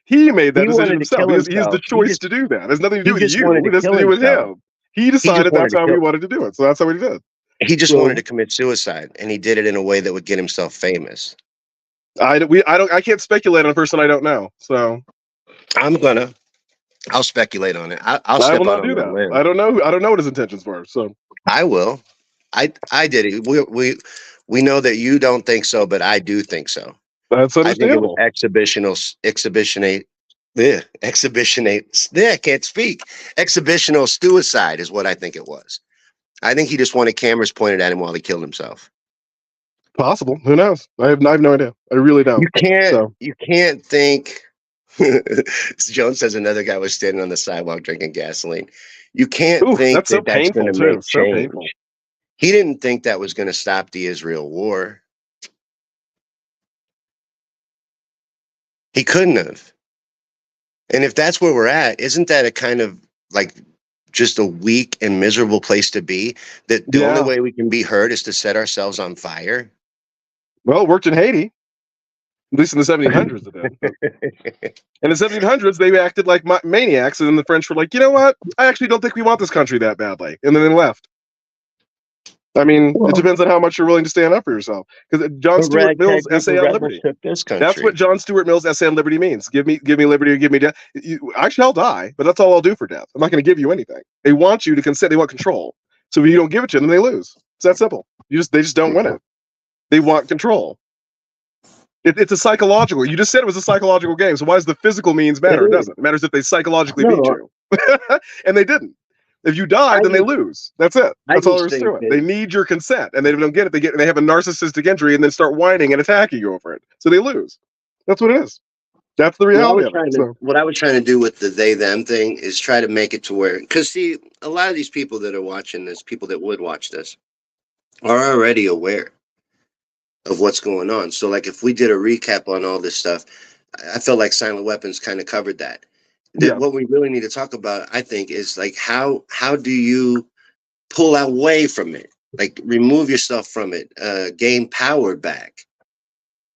C: He made that decision himself. He has the choice to do that. It has nothing to do with you. It has to do with him. He decided that's how he wanted to do it. So that's how he did.
A: He just wanted to commit suicide, and he did it in a way that would get himself famous.
C: I can't speculate on a person I don't know. So
A: I'll speculate on it. I will
C: not do that. I don't know what his intentions were. So
A: I will. I did it. We know that you don't think so, but I do think so.
C: That's understandable.
A: I think it was exhibitionate. I can't speak. Exhibitional suicide is what I think it was. I think he just wanted cameras pointed at him while he killed himself.
C: Possible. Who knows? I have no idea. I really don't.
A: You can't think. Jones says another guy was standing on the sidewalk drinking gasoline. You can't think that's going to make change. He didn't think that was going to stop the Israel war. He couldn't have. And if that's where we're at, isn't that a kind of like just a weak and miserable place to be? That the only
C: Yeah.
A: way we can be heard is to set ourselves on fire?
C: Well, it worked in Haiti. At least in the 1700s it did. But in the 1700s, they acted like maniacs, and then the French were like, you know what? I actually don't think we want this country that badly. And then they left. I mean, it depends on how much you're willing to stand up for yourself. Because John Stuart Mill's essay on liberty. That's what John Stuart Mill's essay on liberty means. Give me liberty or give me death. I shall die, but that's all I'll do for death. I'm not going to give you anything. They want you to consent. They want control. So if you don't give it to them, they lose. It's that simple. They just don't win it. They want control. It's a psychological. You just said it was a psychological game. So why does the physical means matter? It doesn't. It matters if they psychologically beat you. And they didn't. If you die, then they lose. That's it. That's all there is to it. They need your consent, and they don't get it. They have a narcissistic injury and then start whining and attacking you over it. So they lose. That's what it is. That's the reality of it.
A: What I was trying to do with the they-them thing is try to make it to where, because see, a lot of these people that are watching this, people that would watch this, are already aware of what's going on. So like if we did a recap on all this stuff, I felt like Silent Weapons kind of covered that. What we really need to talk about, I think, is like how do you pull away from it, like remove yourself from it, gain power back.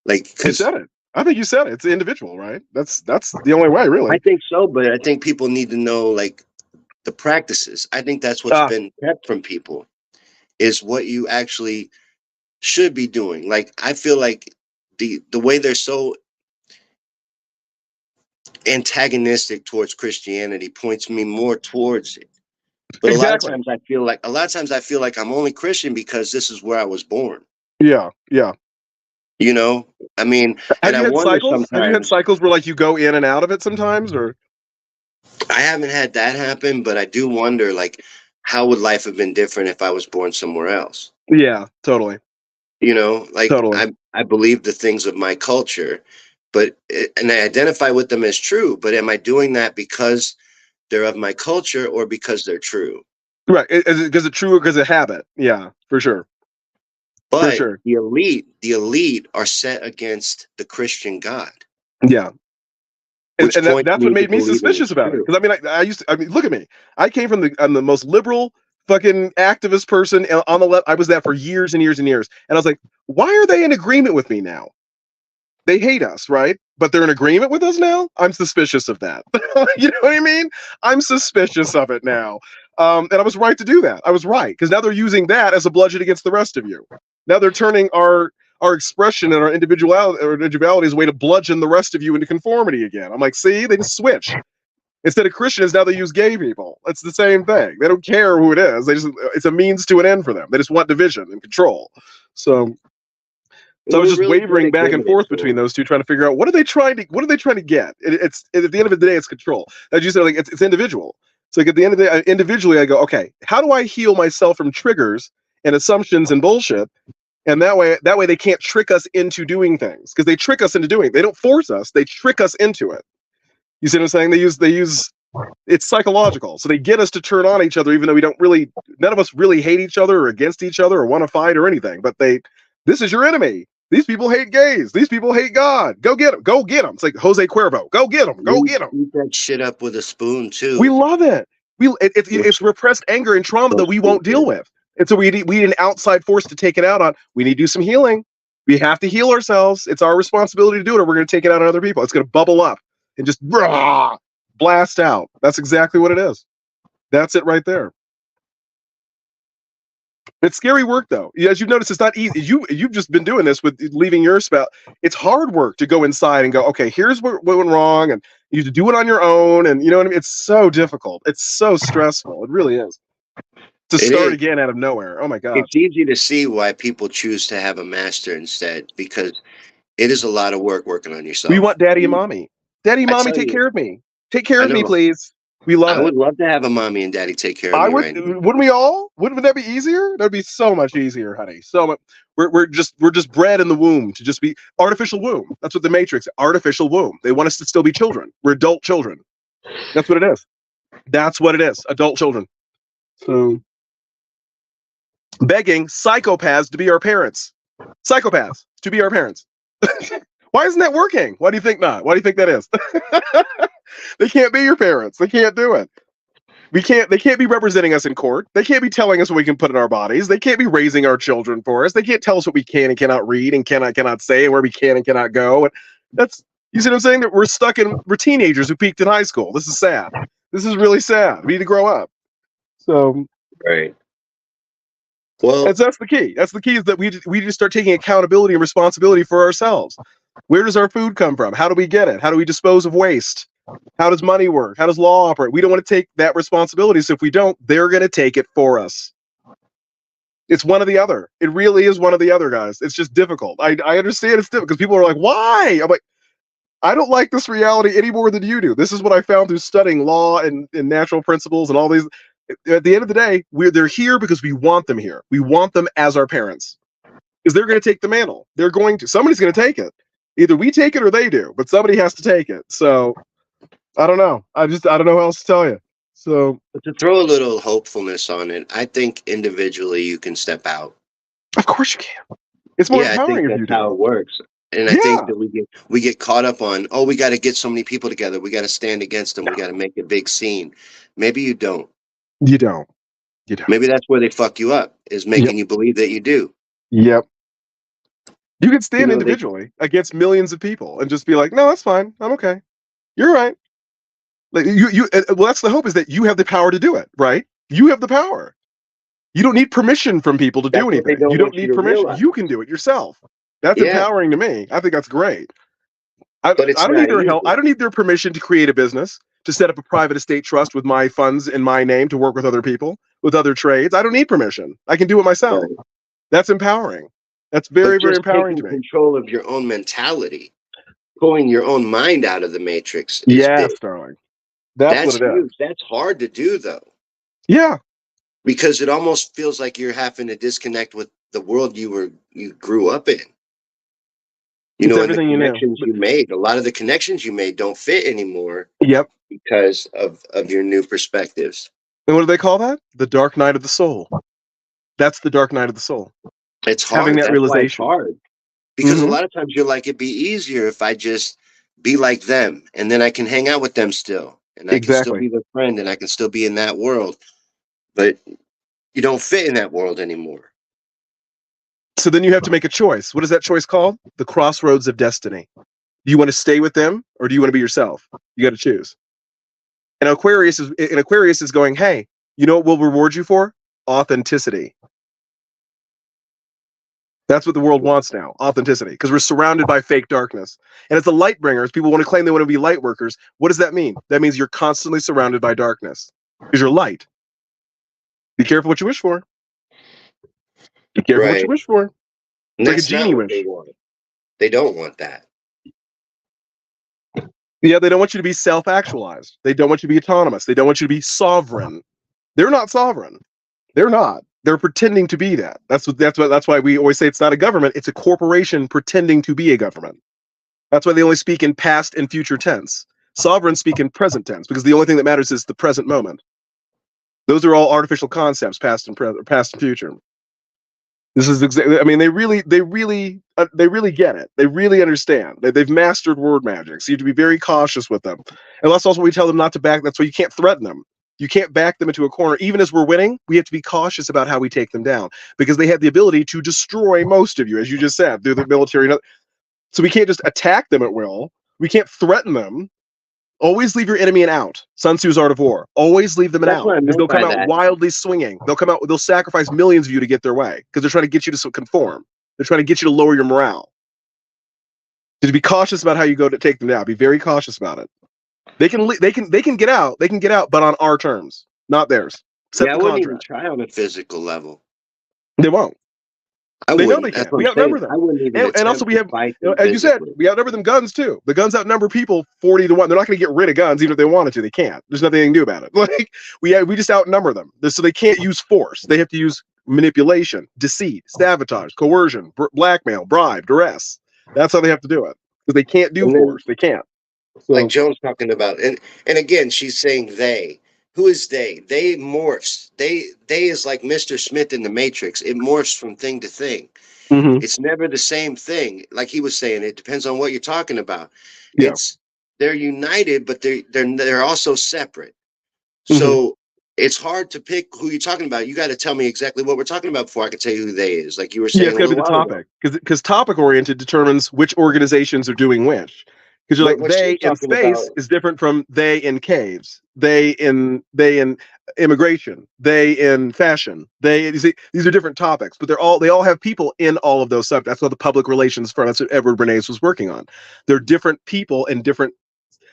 A: Like
C: you said it. I think you said it. It's individual, right? That's the only way, really.
A: I think so, but I think people need to know like the practices. I think that's what's been kept from people, is what you actually should be doing. Like I feel like the way they're so antagonistic towards Christianity points me more towards it. But a lot of times I feel like I'm only Christian because this is where I was born.
C: Yeah.
A: You know, I mean,
C: have you had cycles where like you go in and out of it sometimes, or?
A: I haven't had that happen, but I do wonder, like, how would life have been different if I was born somewhere else?
C: Yeah, totally.
A: You know, like I believe the things of my culture, and I identify with them as true, but am I doing that because they're of my culture or because they're true?
C: Right. Because it's true or because of habit. Yeah, for sure.
A: But for sure. The elite are set against the Christian God.
C: Yeah. And that's what made me suspicious about it. Because I mean, look at me. I came from I'm the most liberal fucking activist person on the left. I was that for years and years and years. And I was like, why are they in agreement with me now? They hate us, right? But they're in agreement with us now? I'm suspicious of that. You know what I mean? I'm suspicious of it now. And I was right to do that. I was right. Because now they're using that as a bludgeon against the rest of you. Now they're turning our expression and our individuality as a way to bludgeon the rest of you into conformity again. I'm like, see, they just switch. Instead of Christians, now they use gay people. It's the same thing. They don't care who it is. It's a means to an end for them. They just want division and control. So I was just really wavering back and forth between those two, trying to figure out what are they trying to get. It's at the end of the day, it's control. As you said, like it's individual. So like at the end of the day, individually, I go, okay, how do I heal myself from triggers and assumptions and bullshit? And that way they can't trick us into doing things, because they trick us into doing it. They don't force us; they trick us into it. You see what I'm saying? They use it's psychological. So they get us to turn on each other, even though none of us really hate each other or against each other or want to fight or anything. But this is your enemy. These people hate gays. These people hate God. Go get them. Go get them. It's like Jose Cuervo. Go get them. Go get them.
A: Eat that shit up with a spoon too.
C: We love it. It's repressed anger and trauma that we won't deal with. And so we need an outside force to take it out on. We need to do some healing. We have to heal ourselves. It's our responsibility to do it, or we're going to take it out on other people. It's going to bubble up and just blast out. That's exactly what it is. That's it right there. It's scary work, though. As you've noticed, it's not easy. You've just been doing this with leaving your spouse. It's hard work to go inside and go, okay, here's what went wrong, and you have to do it on your own. And you know what I mean? It's so difficult. It's so stressful. It really is. To start again out of nowhere. Oh my God.
A: It's easy to see why people choose to have a master instead, because it is a lot of work working on yourself.
C: We want daddy and mommy. Daddy and mommy, take care of me. Take care of me, please. We love it.
A: I would love to have a mommy and daddy take care of me.
C: Wouldn't we all? Wouldn't that be easier? That'd be so much easier, honey. So much. We're just bred in the womb to just be artificial womb. That's what the Matrix, artificial womb. They want us to still be children. We're adult children. That's what it is. That's what it is. Adult children. So begging psychopaths to be our parents. Psychopaths to be our parents. Why isn't that working? Why do you think not? Why do you think that is? They can't be your parents. They can't do it. They can't be representing us in court. They can't be telling us what we can put in our bodies. They can't be raising our children for us. They can't tell us what we can and cannot read and cannot say and where we can and cannot go. And that's, you see what I'm saying? That we're teenagers who peaked in high school. This is sad. This is really sad. We need to grow up. So
A: Right. Well,
C: that's the key. That's the key, is that we just start taking accountability and responsibility for ourselves. Where does our food come from? How do we get it? How do we dispose of waste? How does money work? How does law operate? We don't want to take that responsibility. So if we don't, they're going to take it for us. It's one or the other. It really is one or the other, guys. It's just difficult. I understand it's difficult because people are like, why? I'm like, I don't like this reality any more than you do. This is what I found through studying law and natural principles and all these. At the end of the day, they're here because we want them here. We want them as our parents, because they're going to take the mantle. Somebody's going to take it. Either we take it or they do, but somebody has to take it. So I don't know. I don't know what else to tell you. So,
A: but to throw a little hopefulness on it, I think individually you can step out.
C: Of course you can. It's more empowering if you do.
A: That's how it works. And I think that we get caught up on, we got to get so many people together. We got to stand against them. We got to make a big scene. Maybe you don't.
C: You don't.
A: Maybe that's where they fuck you up, is making you believe that you do.
C: Yep. You can stand individually against millions of people and just be like, no, that's fine. I'm okay. You're right. Like well, that's the hope, is that you have the power to do it, right? You have the power. You don't need permission from people to do anything. You don't need permission. You can do it yourself. That's empowering to me. I think that's great. I don't need their help. I don't need their permission to create a business, to set up a private estate trust with my funds in my name, to work with other people, with other trades. I don't need permission. I can do it myself. Right. That's empowering. That's very, very empowering to me.
A: Control of your own mentality, pulling your own mind out of the matrix.
C: Yes, darling. That's what it is.
A: That's hard to do, though.
C: Yeah.
A: Because it almost feels like you're having to disconnect with the world you grew up in. You know, and the connections you made. A lot of the connections you made don't fit anymore.
C: Yep.
A: Because of your new perspectives.
C: And what do they call that? The dark night of the soul. That's the dark night of the soul.
A: It's hard.
C: Having that realization.
A: It's hard. Because a lot of times you're like, it'd be easier if I just be like them, and then I can hang out with them still. And I can still be their friend, and I can still be in that world. But you don't fit in that world anymore.
C: So then you have to make a choice. What is that choice called? The crossroads of destiny. Do you want to stay with them, or do you want to be yourself? You got to choose. And Aquarius is going, hey, you know what we'll reward you for? Authenticity. That's what the world wants now, authenticity, because we're surrounded by fake darkness. And as the light bringers, people want to claim they want to be light workers. What does that mean? That means you're constantly surrounded by darkness, because you're light. Be careful what you wish for. Be careful what you wish for.
A: It's
C: like a genie wish.
A: They don't want that.
C: Yeah, they don't want you to be self-actualized. They don't want you to be autonomous. They don't want you to be sovereign. They're not sovereign. They're not. They're pretending to be that. That's why we always say it's not a government. It's a corporation pretending to be a government. That's why they only speak in past and future tense. Sovereigns speak in present tense, because the only thing that matters is the present moment. Those are all artificial concepts, past and future. This is exactly. I mean, they really get it. They really understand. They've mastered word magic. So you have to be very cautious with them. And that's also what we tell them not to back. That's why you can't threaten them. You can't back them into a corner. Even as we're winning, we have to be cautious about how we take them down, because they have the ability to destroy most of you, as you just said, through the military. So we can't just attack them at will. We can't threaten them. Always leave your enemy an out. Sun Tzu's Art of War. Always leave them an out, because they'll come out wildly swinging. They'll sacrifice millions of you to get their way, because they're trying to get you to conform. They're trying to get you to lower your morale. So be cautious about how you go to take them down. Be very cautious about it. They can get out. They can get out, but on our terms, not theirs.
A: I wouldn't even try on a physical level.
C: They won't. They know they can. We outnumber them. And also we have, as you said, we outnumber them guns too. The guns outnumber people 40-1. They're not going to get rid of guns even if they wanted to. They can't. There's nothing they can do about it. Like we just outnumber them. So they can't use force. They have to use manipulation, deceit, sabotage, coercion, blackmail, bribe, duress. That's how they have to do it, because they can't do force. They can't.
A: So, like Joan's talking about, and again, she's saying they. Who is they? They morphs. They is like Mr. Smith in the Matrix. It morphs from thing to thing.
C: Mm-hmm.
A: It's never the same thing. Like he was saying, it depends on what you're talking about.
C: Yeah.
A: They're united, but they're also separate.
C: Mm-hmm.
A: So it's hard to pick who you're talking about. You got to tell me exactly what we're talking about before I can tell you who they is. Like you were
C: Yeah,
A: saying
C: it's
A: a
C: got to be
A: little
C: the
A: while ago.
C: topic, because topic oriented determines which organizations are doing which. Because you're like,
A: What
C: they
A: she's
C: in
A: talking about.
C: space is different from they in caves, they in immigration, they in fashion. You see, these are different topics, but they all have people in all of those subjects. That's what the public relations firm, that's what Edward Bernays was working on. They're different people and different,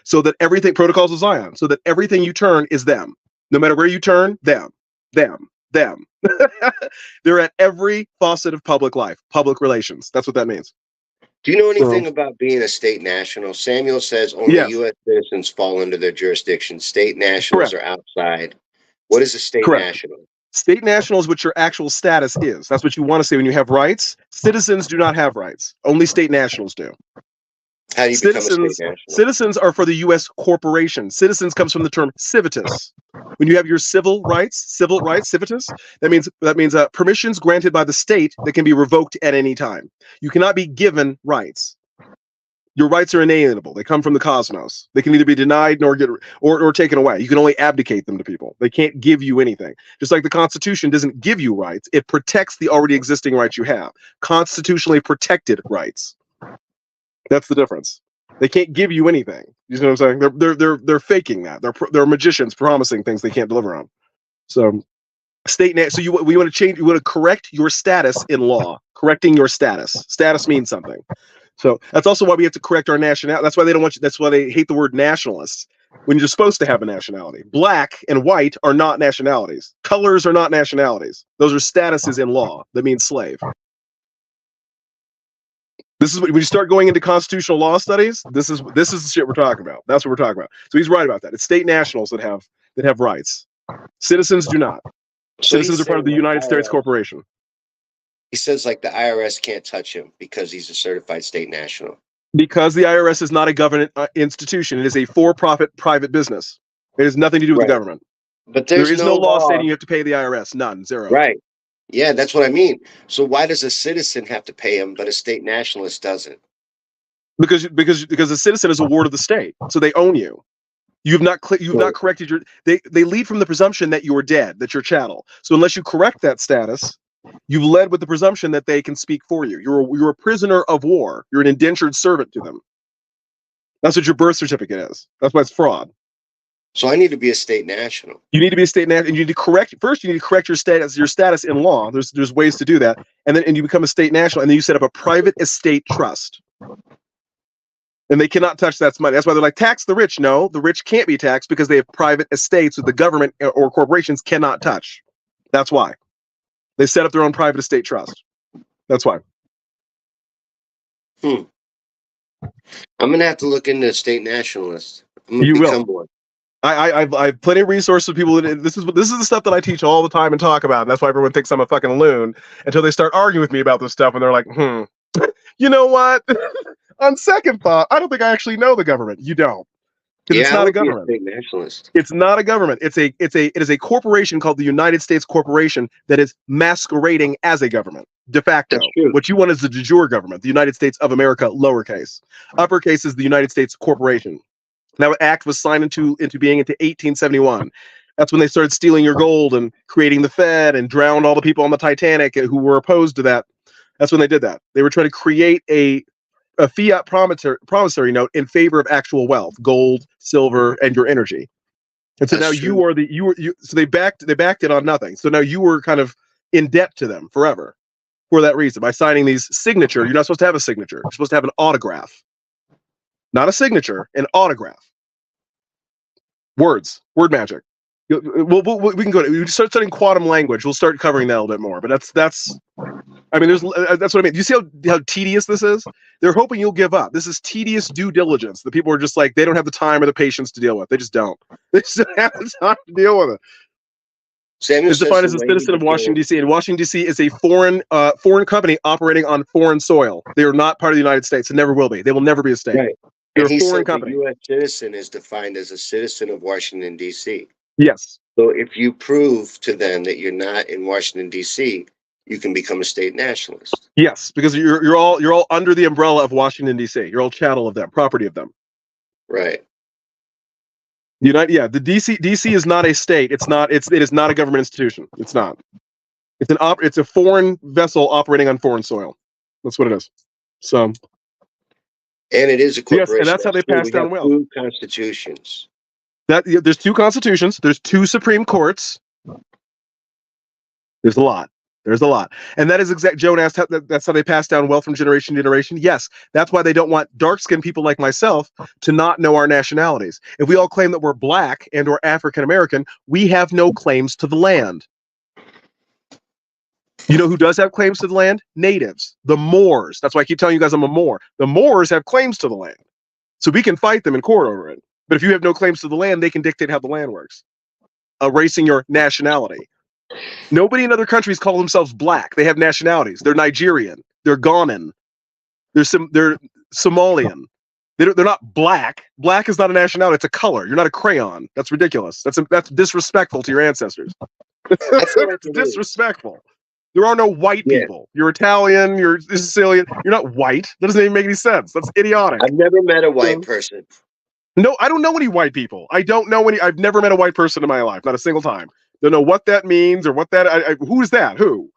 C: so that everything, protocols of Zion, so that everything you turn is them. No matter where you turn, them. They're at every faucet of public life, public relations. That's what that means.
A: Do you know
C: So,
A: anything about being a state national? Samuel says only
C: yes,
A: U.S. citizens fall under their jurisdiction. State nationals
C: correct,
A: are outside. What is a state
C: correct.
A: national?
C: State national is what your actual status is. That's what you want to say when you have rights. Citizens do not have rights. Only state nationals do.
A: How do you become a state national?
C: Citizens are for the U.S. corporation. Citizens comes from the term civitas. When you have your civil rights, civitas, that means permissions granted by the state that can be revoked at any time. You cannot be given rights. Your rights are inalienable. They come from the cosmos. They can either be denied nor or taken away. You can only abdicate them to people. They can't give you anything. Just like the Constitution doesn't give you rights, it protects the already existing rights you have. Constitutionally protected rights. That's the difference. They can't give you anything. You know what I'm saying? They're faking that. They're magicians promising things they can't deliver on. So we want to change. You want to correct your status in law. Correcting your status. Status means something. So that's also why we have to correct our nationality. That's why they don't want you. That's why they hate the word nationalists. When you're supposed to have a nationality, black and white are not nationalities. Colors are not nationalities. Those are statuses in law. That means slave. This is when you start going into constitutional law studies. This is the shit we're talking about. That's what we're talking about. So he's right about that. It's state nationals that have rights. Citizens do not.
A: So
C: Citizens are part of the United States corporation.
A: He says like the IRS can't touch him because he's a certified state national.
C: Because the IRS is not a government institution. It is a for-profit private business. It has nothing to do with the government.
A: But
C: there is no law stating you have to pay the IRS. None. Zero.
A: Right. Yeah, that's what I mean. So why does a citizen have to pay him, but a state nationalist doesn't?
C: Because a citizen is a ward of the state, so they own you. You've not corrected your. They lead from the presumption that you're dead, that you're chattel. So unless you correct that status, you've led with the presumption that they can speak for you. You're a prisoner of war. You're an indentured servant to them. That's what your birth certificate is. That's why it's fraud.
A: So I need to be a state national.
C: You need to be a state national, and you need to correct your status in law. There's ways to do that, and you become a state national, and then you set up a private estate trust. And they cannot touch that money. That's why they're like, tax the rich. No, the rich can't be taxed because they have private estates that the government or corporations cannot touch. That's why. They set up their own private estate trust. That's why.
A: I'm going to have to look into state nationalists.
C: You will. I have plenty of resources for people. This is the stuff that I teach all the time and talk about. And that's why everyone thinks I'm a fucking loon until they start arguing with me about this stuff. And they're like, you know what? On second thought, I don't think I actually know the government. You don't. Because it's not a government. It's not a government. It is a corporation called the United States Corporation that is masquerading as a government. De facto. What you want is the de jure government, the United States of America, lowercase. Uppercase is the United States Corporation. That act was signed into being into 1871. That's when they started stealing your gold and creating the Fed and drowned all the people on the Titanic who were opposed to that. That's when they did that. They were trying to create a fiat promissory note in favor of actual wealth, gold, silver, and your energy. And so now so they backed it on nothing. So now you were kind of in debt to them forever for that reason. By signing these signature, you're not supposed to have a signature. You're supposed to have an autograph. Not a signature, an autograph. Word magic. We can go to. We start studying quantum language. We'll start covering that a little bit more. But that's. I mean, that's what I mean. Do you see how tedious this is? They're hoping you'll give up. This is tedious due diligence. The people are just like, they don't have the time or the patience to deal with. They just don't. They just don't have the time to deal with it. Samuel is defined as a citizen of Washington, D.C. And Washington, D.C. is a foreign company operating on foreign soil. They are not part of the United States and never will be. They will never be a state.
A: Right. They're a foreign company. The U.S. citizen is defined as a citizen of Washington, D.C.
C: Yes.
A: So if you prove to them that you're not in Washington, D.C., you can become a state nationalist.
C: Yes, because you're all under the umbrella of Washington D.C. You're all chattel of them, property of them.
A: Right.
C: The DC is not a state. It is not a government institution. It's not. It's a foreign vessel operating on foreign soil. That's what it is. So,
A: and it is a corporation.
C: Yes, and that's how they pass down wealth.
A: 2 constitutions.
C: There's 2 constitutions. There's 2 Supreme Courts. There's a lot. And that is Joan asked that's how they pass down wealth from generation to generation. Yes, that's why they don't want dark-skinned people like myself to not know our nationalities. If we all claim that we're black and or African American, we have no claims to the land. You know who does have claims to the land? Natives, the Moors. That's why I keep telling you guys I'm a Moor. The Moors have claims to the land. So we can fight them in court over it. But if you have no claims to the land, they can dictate how the land works, erasing your nationality. Nobody in other countries call themselves black. They have nationalities. They're Nigerian. They're Ghanan. They're Somalian. They're not black. Black is not a nationality. It's a color. You're not a crayon. That's ridiculous. That's disrespectful to your ancestors. That's disrespectful. There are no white people. You're Italian. You're Sicilian. You're not white. That doesn't even make any sense. That's idiotic.
A: I've never met a white person.
C: No, I don't know any white people. I've never met a white person in my life. Not a single time. Don't know what that means or what that. Who is that? Who?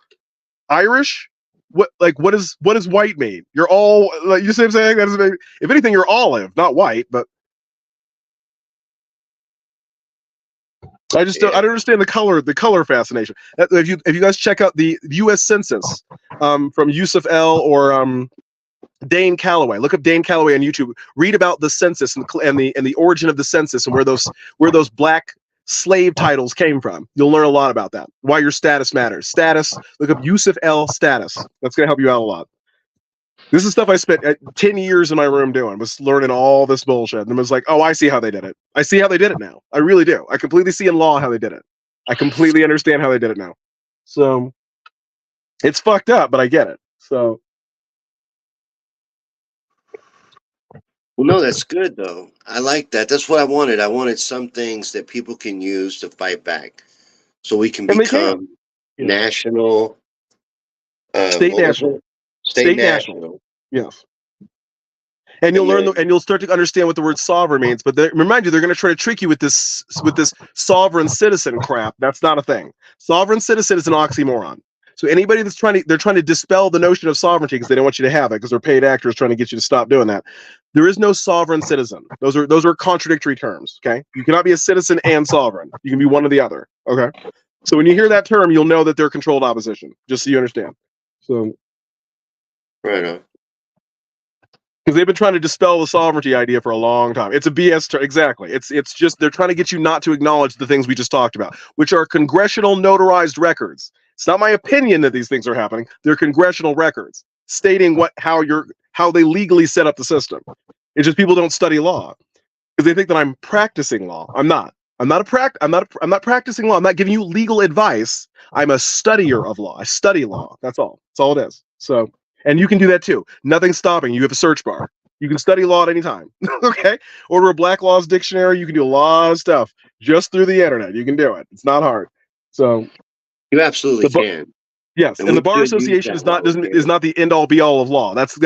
C: Irish? What does white mean? You're all you see what I'm saying? If anything, you're olive, not white. But I don't understand the color fascination. If you guys check out the U.S. Census from Yusuf L. or Dane Calloway, look up Dane Calloway on YouTube. Read about the census and the origin of the census and where those black slave titles came from. You'll learn a lot about that. Why your status matters. Status. Look up Yusuf L. status. That's gonna help you out a lot. This is stuff I spent 10 years in my room doing. Was learning all this bullshit, and was like, oh, I see how they did it. I see how they did it now. I really do. I completely see in law how they did it. I completely understand how they did it now. So it's fucked up, but I get it. So.
A: Well, no, that's good, though. I like that. That's what I wanted. I wanted some things that people can use to fight back. So we can become national.
C: State national. State national. Yes. And you'll learn, and you'll start to understand what the word sovereign means. But remind you, they're going to try to trick you with this sovereign citizen crap. That's not a thing. Sovereign citizen is an oxymoron. So anybody they're trying to dispel the notion of sovereignty because they don't want you to have it because they're paid actors trying to get you to stop doing that. There is no sovereign citizen. Those are contradictory terms. Okay, you cannot be a citizen and sovereign. You can be one or the other. Okay, so when you hear that term, you'll know that they're controlled opposition. Just so you understand. So,
A: right on.
C: Because they've been trying to dispel the sovereignty idea for a long time. It's a BS term. Exactly. It's just they're trying to get you not to acknowledge the things we just talked about, which are congressional notarized records. It's not my opinion that these things are happening. They're congressional records stating how they legally set up the system. It's just people don't study law because they think that I'm practicing law. I'm not. I'm not practicing law. I'm not giving you legal advice. I'm a studier of law. I study law. That's all. That's all it is. So, and you can do that too. Nothing's stopping you. You have a search bar. You can study law at any time. Okay. Order a Black Laws Dictionary. You can do a lot of stuff just through the internet. You can do it. It's not hard. So.
A: You absolutely can.
C: Yes, and the Bar Association is not the end all be all of law. That's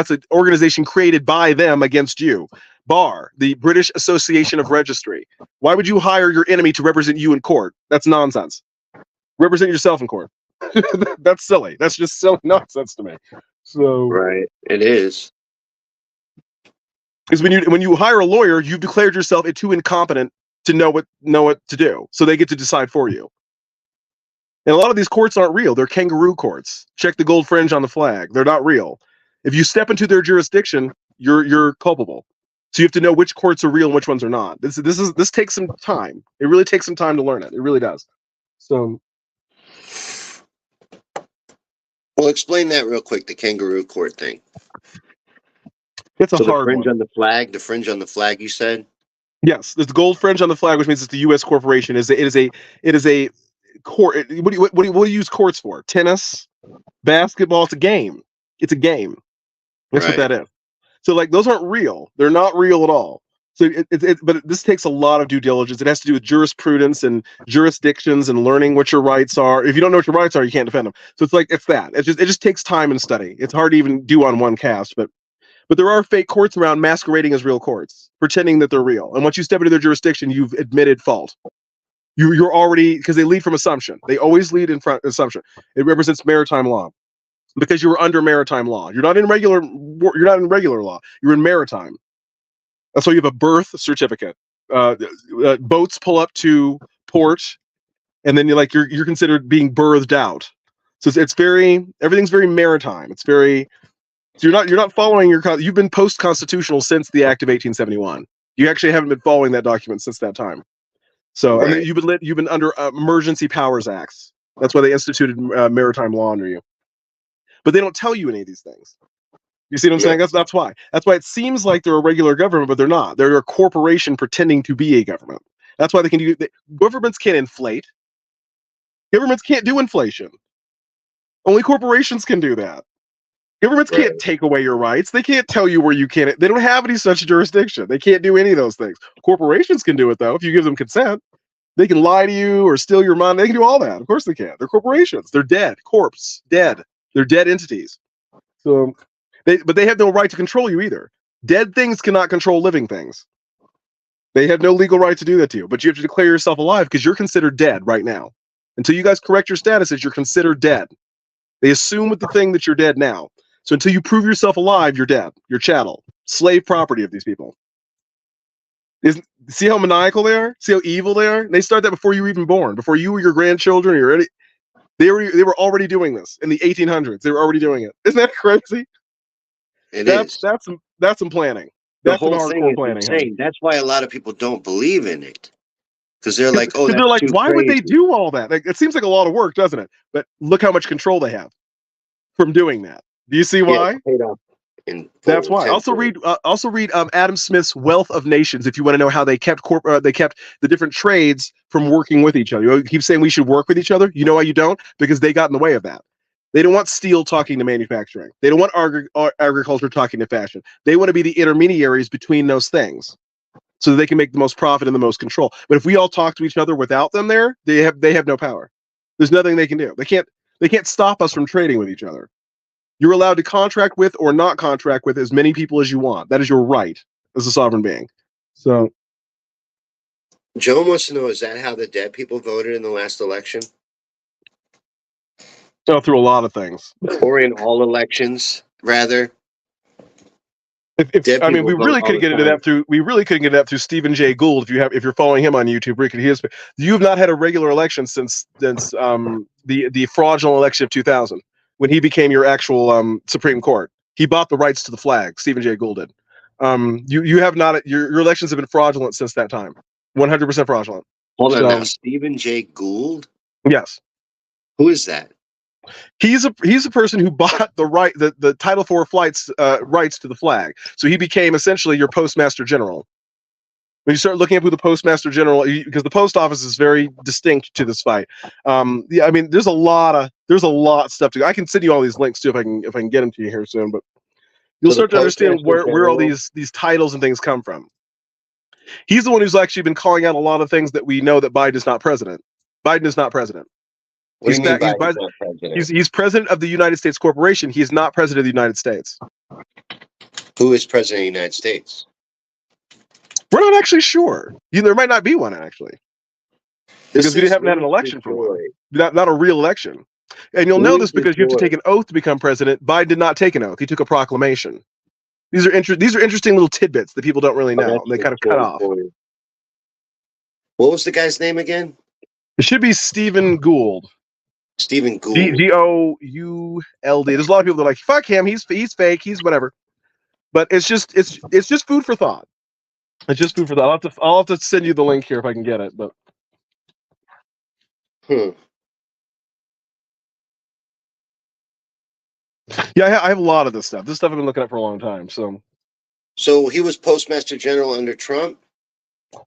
C: an organization created by them against you. Bar, the British Association of Registry. Why would you hire your enemy to represent you in court? That's nonsense. Represent yourself in court. That's silly. That's just silly nonsense to me. So
A: right, it is.
C: Because when you hire a lawyer, you've declared yourself too incompetent to know what to do. So they get to decide for you. And a lot of these courts aren't real. They're kangaroo courts. Check the gold fringe on the flag. They're not real. If you step into their jurisdiction, you're culpable. So you have to know which courts are real and which ones are not. This takes some time. It really takes some time to learn it. It really does. So,
A: well, explain that real quick. The kangaroo court thing.
C: It's a hard
A: fringe
C: one.
A: On the flag. The fringe on the flag. You said.
C: Yes, there's the gold fringe on the flag, which means it's the U.S. corporation. It is a court. What do you use courts for? Tennis, basketball. It's a game. It's a game. That's right. What that is. So those aren't real. They're not real at all. So but this takes a lot of due diligence. It has to do with jurisprudence and jurisdictions and learning what your rights are. If you don't know what your rights are, you can't defend them. So it's that. It just takes time and study. It's hard to even do on one cast, but there are fake courts around masquerading as real courts, pretending that they're real. And once you step into their jurisdiction, you've admitted fault. You're already, because they lead from assumption. They always lead in front assumption. It represents maritime law because you were under maritime law. You're not in regular law. You're in maritime. That's why you have a birth certificate. Boats pull up to port, and then you're considered being birthed out. So everything's very maritime. It's very. So you're not following you've been post-constitutional since the Act of 1871. You actually haven't been following that document since that time. So right. And then you've been under emergency powers acts. That's why they instituted maritime law under you. But they don't tell you any of these things. You see what I'm saying? That's why. That's why it seems like they're a regular government, but they're not. They're a corporation pretending to be a government. That's why they can do. Governments can't inflate. Governments can't do inflation. Only corporations can do that. Governments can't take away your rights. They can't tell you where you can't. They don't have any such jurisdiction. They can't do any of those things. Corporations can do it, though, if you give them consent. They can lie to you or steal your money. They can do all that. Of course they can. They're corporations. They're dead. Dead. They're dead entities. So, but they have no right to control you either. Dead things cannot control living things. They have no legal right to do that to you. But you have to declare yourself alive because you're considered dead right now. Until you guys correct your statuses, you're considered dead. They assume with the thing that you're dead now. So until you prove yourself alive, you're dead. You're chattel, slave property of these people. See how maniacal they are? See how evil they are? They start that before you were even born, before you or your grandchildren. They were already doing this in the 1800s. They were already doing it. Isn't that crazy? That's some planning. That's some hardcore planning.
A: Insane. That's why a lot of people don't believe in it. Because they're like, oh,
C: they're like, why
A: crazy.
C: Would they do all that? Like, it seems like a lot of work, doesn't it? But look how much control they have from doing that. Do you see why? That's why. Also read Adam Smith's Wealth of Nations if you want to know how they kept the different trades from working with each other. You keep saying we should work with each other. You know why you don't? Because they got in the way of that. They don't want steel talking to manufacturing. They don't want agriculture talking to fashion. They want to be the intermediaries between those things, so that they can make the most profit and the most control. But if we all talk to each other without them there, they have no power. There's nothing they can do. They can't stop us from trading with each other. You're allowed to contract with or not contract with as many people as you want. That is your right as a sovereign being. So,
A: Joe wants to know, is that how the dead people voted in the last election?
C: Through a lot of things.
A: Or in all elections, rather.
C: We really couldn't get into that through Stephen Jay Gould. If you're following him on YouTube, you have not had a regular election since the fraudulent election of 2000. When he became your actual Supreme Court, he bought the rights to the flag. Stephen Jay Gould did. You have not. Your elections have been fraudulent since that time. 100% fraudulent.
A: Hold on now, Stephen Jay Gould.
C: Yes.
A: Who is that?
C: He's a person who bought the Title IV flights rights to the flag. So he became essentially your Postmaster General. When you start looking up who the Postmaster General, because the post office is very distinct to this fight. There's a lot of stuff to. I can send you all these links too if I can get them to you here soon. But you'll start to understand where all these titles and things come from. He's the one who's actually been calling out a lot of things that we know that Biden is not president. Biden is not president.
A: What do you mean Biden's not president?
C: He's president of the United States Corporation. He is not president of the United States.
A: Who is president of the United States?
C: We're not actually sure. There might not be one, actually. Because we haven't had an election for one. Not a real election. And you'll know this because you have to take an oath to become president. Biden did not take an oath. He took a proclamation. These are interesting little tidbits that people don't really know. They kind of cut off.
A: What was the guy's name again?
C: It should be Stephen Gould.
A: Stephen Gould.
C: Gould. There's a lot of people that are like, fuck him. He's fake. He's whatever. But it's just food for thought. It's just food for thought. I'll have to send you the link here if I can get it. But yeah, I have a lot of this stuff. This stuff I've been looking at for a long time.
A: So he was Postmaster General under Trump?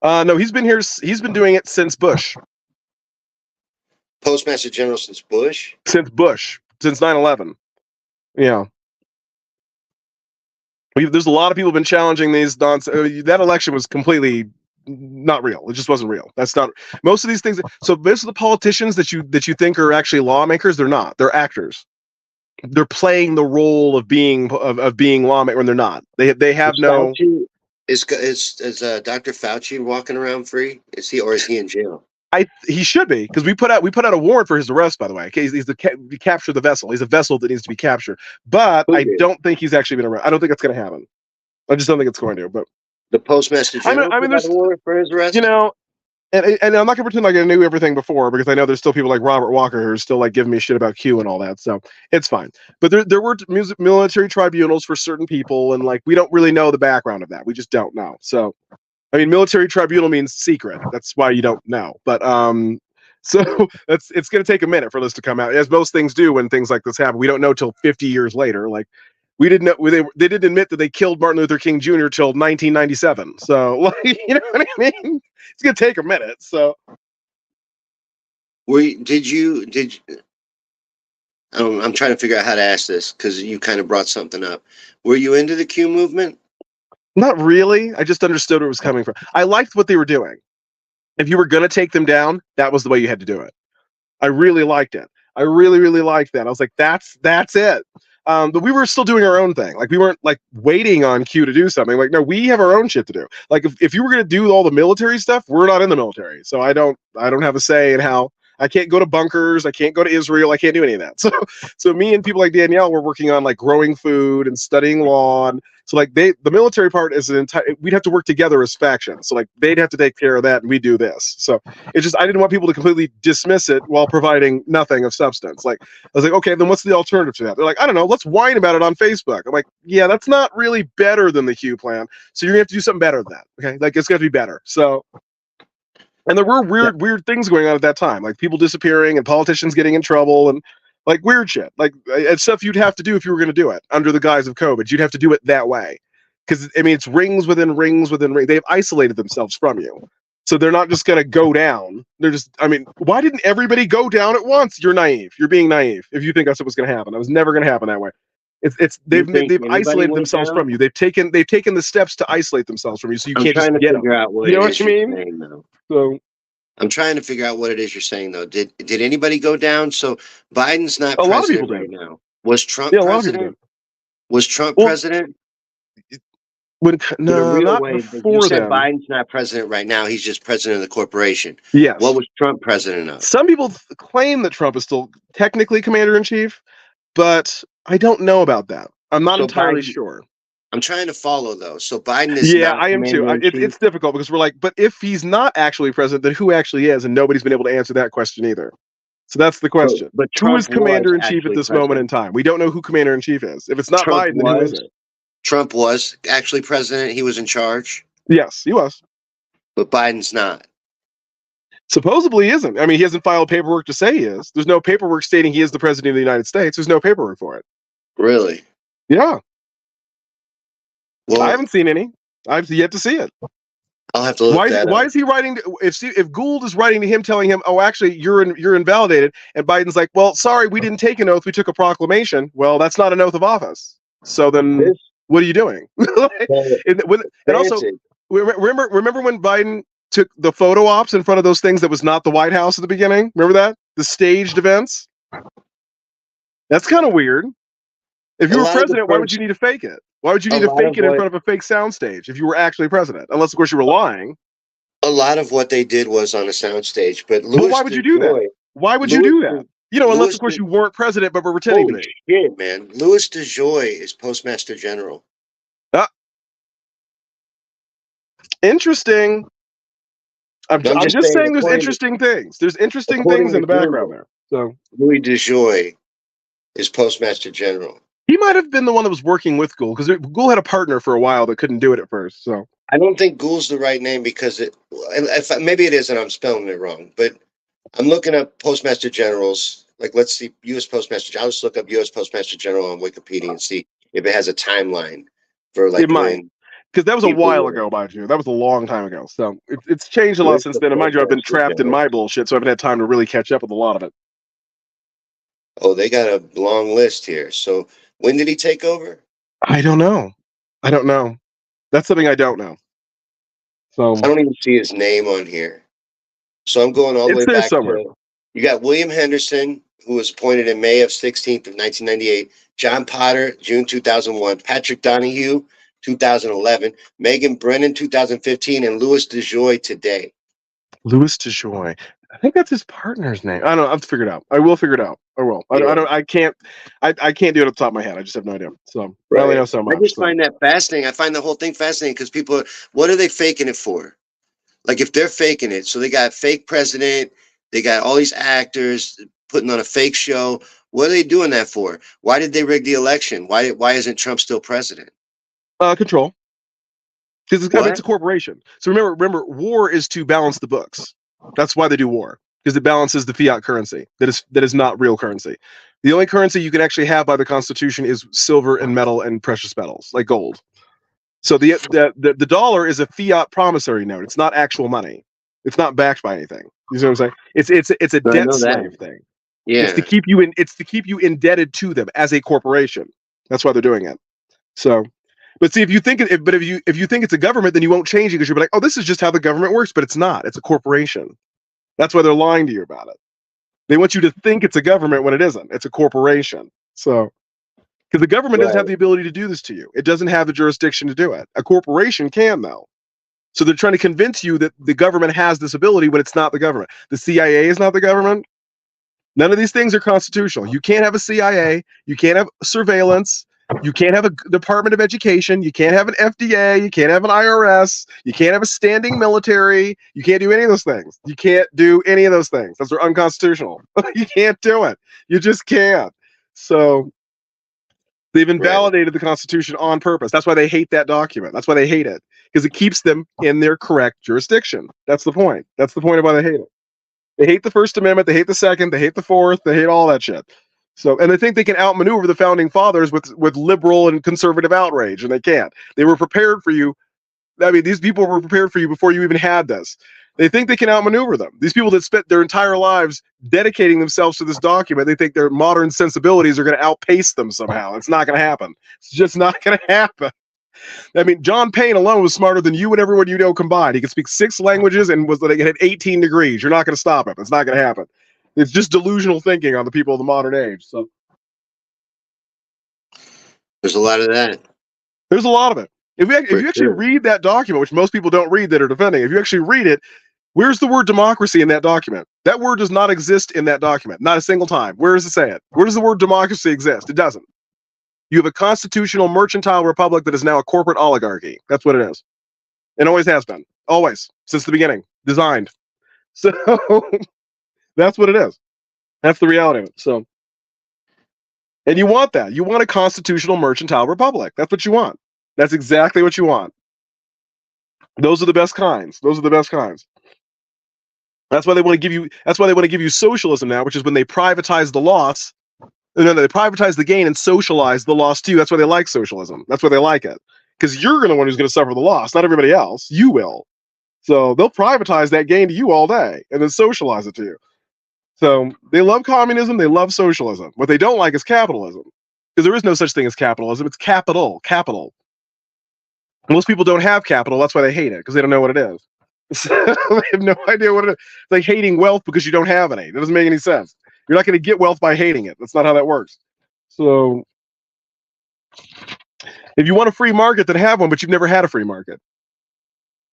C: No, he's been here. He's been doing it since Bush.
A: Postmaster General since Bush?
C: Since 9/11. Yeah. There's a lot of people who've been challenging these nonsense. That election was completely not real. It just wasn't real. That's not most of these things. So most of the politicians that you think are actually lawmakers, they're not. They're actors. They're playing the role of being lawmaker when they're not. They have no.
A: Fauci, is Dr. Fauci walking around free? Is he in jail?
C: He should be, because we put out a warrant for his arrest. By the way, okay, he's we capture the vessel. He's a vessel that needs to be captured. But I don't think he's actually been arrested. I don't think it's going to happen. I just don't think it's going to. But
A: the Postmaster General put out a warrant for his arrest.
C: You know, and I'm not gonna pretend like I knew everything before, because I know there's still people like Robert Walker who are still like giving me shit about Q and all that. So it's fine. But there were military tribunals for certain people, and like we don't really know the background of that. We just don't know. So I mean, military tribunal means secret. That's why you don't know. But so it's going to take a minute for this to come out, as most things do when things like this happen. We don't know till 50 years later. Like we didn't know they didn't admit that they killed Martin Luther King Jr. till 1997. So like, you know what I mean? It's going to take a minute. So
A: did you? I'm trying to figure out how to ask this, because you kind of brought something up. Were you into the Q movement?
C: Not really. I just understood where it was coming from. I liked what they were doing. If you were going to take them down, that was the way you had to do it. I really liked it. I really, really liked that. I was like, that's it. But we were still doing our own thing. Like we weren't like waiting on Q to do something. Like, no, we have our own shit to do. Like if you were going to do all the military stuff, we're not in the military. So I don't have a say in how. I can't go to bunkers. I can't go to Israel. I can't do any of that. So me and people like Danielle were working on like growing food and studying law. And so like the military part is an entire. We'd have to work together as factions. So like they'd have to take care of that, and we do this. So it's just I didn't want people to completely dismiss it while providing nothing of substance. Like I was like, okay, then what's the alternative to that? They're like, I don't know. Let's whine about it on Facebook. I'm like, yeah, that's not really better than the Q plan. So you're gonna have to do something better than that. Okay, like it's gonna be better. So. And there were weird things going on at that time, like people disappearing and politicians getting in trouble and like weird shit, like it's stuff you'd have to do if you were going to do it under the guise of COVID. You'd have to do it that way, because I mean it's rings within rings within rings. They've isolated themselves from you, so they're not just going to go down. They're just, I mean, why didn't everybody go down at once? You're naive. You're being naive if you think that's what was going to happen. It was never going to happen that way. They've isolated themselves from you. They've taken the steps to isolate themselves from you, so you can't just get them. You know what I mean? So
A: I'm trying to figure out what it is you're saying, though. Did anybody go down? So Biden's not president
C: lot of people
A: right
C: did.
A: now. Was Trump president? Was Trump president?
C: Not
A: way,
C: before
A: you said
C: them.
A: Biden's not president right now. He's just president of the corporation.
C: Yes.
A: What was Trump president of?
C: Some people claim that Trump is still technically commander-in-chief, but I don't know about that. I'm not entirely sure.
A: I'm trying to follow, though. So Biden is
C: I am too. It's difficult because we're like, but if he's not actually president, then who actually is? And nobody's been able to answer that question either. So that's the question.
A: But
C: who is commander-in-chief at this moment in time? We don't know who commander-in-chief is. If it's not Biden, then who is it?
A: Trump was actually president. He was in charge.
C: Yes, he was.
A: But Biden's not.
C: Supposedly he isn't. I mean, he hasn't filed paperwork to say he is. There's no paperwork stating he is the president of the United States. There's no paperwork for it.
A: Really?
C: Yeah.
A: Well,
C: I haven't seen any. I've yet to see it.
A: I'll have to look that up.
C: Why is he writing? If Gould is writing to him, telling him, "Oh, actually, you're invalidated," and Biden's like, "Well, sorry, we didn't take an oath. We took a proclamation." Well, that's not an oath of office. So then, what are you doing? And also, remember when Biden took the photo ops in front of those things that was not the White House at the beginning? Remember that? The staged events? That's kind of weird. If you were president, why would you need to fake it? Why would you need to fake it in front of a fake soundstage if you were actually president? Unless, of course, you were lying.
A: A lot of what they did was on a soundstage. But
C: why would you do that? Why would you do that? Unless, of course, you weren't president, but were pretending to be.
A: Shit, man. Louis DeJoy is Postmaster General.
C: Interesting. I'm just saying there's interesting things. There's interesting things in the background there. So
A: Louis DeJoy is Postmaster General.
C: He might have been the one that was working with Gould, because Gould had a partner for a while that couldn't do it at first. So
A: I don't think Gould's the right name, because maybe it is and I'm spelling it wrong. But I'm looking up Postmaster Generals. Like, let's see, U.S. Postmaster. I'll just look up U.S. Postmaster General on Wikipedia and see if it has a timeline for like.
C: It might, because that was a while ago, mind you. That was a long time ago. So it's changed a lot since then. And mind you, I've been trapped in my bullshit, so I haven't had time to really catch up with a lot of it.
A: Oh, they got a long list here. So when did he take over?
C: I don't know. I don't know. That's something I don't know. So
A: I don't even see his name on here. So I'm going all the
C: it's
A: way
C: there
A: back
C: somewhere.
A: to, you got William Henderson, who was appointed in May of 16th of 1998, John Potter, June 2001, Patrick Donahue, 2011, Megan Brennan, 2015, and Louis DeJoy today.
C: Louis DeJoy. I think that's his partner's name. I don't know. I'll have to figure it out. I will figure it out. I will. I
A: Yeah.
C: don't. I can't. I can't do it off the top of my head. I just have no idea. So I only
A: Right.
C: know so
A: I
C: much.
A: just
C: So.
A: find that fascinating. I find the whole thing fascinating because people, what are they faking it for? Like if they're faking it, so they got fake president, they got all these actors putting on a fake show. What are they doing that for? Why did they rig the election? Why isn't Trump still president?
C: Control. Because
A: What?
C: it's a corporation. So remember, war is to balance the books. That's why they do war, because it balances the fiat currency that is not real currency. The only currency you can actually have by the Constitution is silver and metal and precious metals, like gold. So the dollar is a fiat promissory note. It's not actual money. It's not backed by anything. You see what I'm saying? It's a
A: I
C: debt
A: know that.
C: slave thing. It's to
A: Yeah.
C: keep you in. It's to keep you indebted to them as a corporation. That's why they're doing it. So, but see, if you think if you think it's a government, then you won't change it because you'll be like, oh, this is just how the government works. But it's not. It's a corporation. That's why they're lying to you about it. They want you to think it's a government when it isn't. It's a corporation. So, because the government doesn't have
A: Right.
C: the ability to do this to you, it doesn't have the jurisdiction to do it. A corporation can, though. So they're trying to convince you that the government has this ability when it's not the government. The CIA is not the government. None of these things are constitutional. You can't have a CIA. You can't have surveillance. You can't have a Department of Education. You can't have an FDA. You can't have an IRS. You can't have a standing military. You can't do any of those things. You can't do any of those things. Those are unconstitutional. You can't do it. You just can't. So they've invalidated the Constitution on purpose. That's why they hate that document. That's why they hate it, because it keeps them in their correct jurisdiction. That's the point. That's the point of why they hate it. They hate the First Amendment. They hate the Second. They hate the Fourth. They hate all that shit. So, and they think they can outmaneuver the founding fathers with liberal and conservative outrage, and they can't. They were prepared for you. I mean, these people were prepared for you before you even had this. They think they can outmaneuver them. These people that spent their entire lives dedicating themselves to this document, they think their modern sensibilities are going to outpace them somehow. It's not going to happen. It's just not going to happen. I mean, John Payne alone was smarter than you and everyone you know combined. He could speak 6 languages and was like had 18 degrees. You're not going to stop him. It's not going to happen. It's just delusional thinking on the people of the modern age. So
A: There's a lot of that.
C: there's a lot of it. If you actually read that document, which most people don't read that are defending, if you actually read it, where's the word democracy in that document? That word does not exist in that document. Not a single time. Where does it say it? Where does the word democracy exist? It doesn't. You have a constitutional mercantile republic that is now a corporate oligarchy. That's what it is. It always has been. Always. Since the beginning. Designed. So that's what it is. That's the reality of it. So, and you want that. You want a constitutional mercantile republic. That's what you want. That's exactly what you want. Those are the best kinds. Those are the best kinds. That's why they want to give you. That's why they want to give you socialism now, which is when they privatize the loss, and then they privatize the gain and socialize the loss too. That's why they like socialism. That's why they like it, because you're the one who's going to suffer the loss, not everybody else. You will. So they'll privatize that gain to you all day and then socialize it to you. So they love communism. They love socialism. What they don't like is capitalism, because there is no such thing as capitalism. It's capital. Capital. Most people don't have capital. That's why they hate it, because they don't know what it is. So they have no idea what it is. It's like hating wealth because you don't have any. That doesn't make any sense. You're not going to get wealth by hating it. That's not how that works. So if you want a free market, then have one, but you've never had a free market.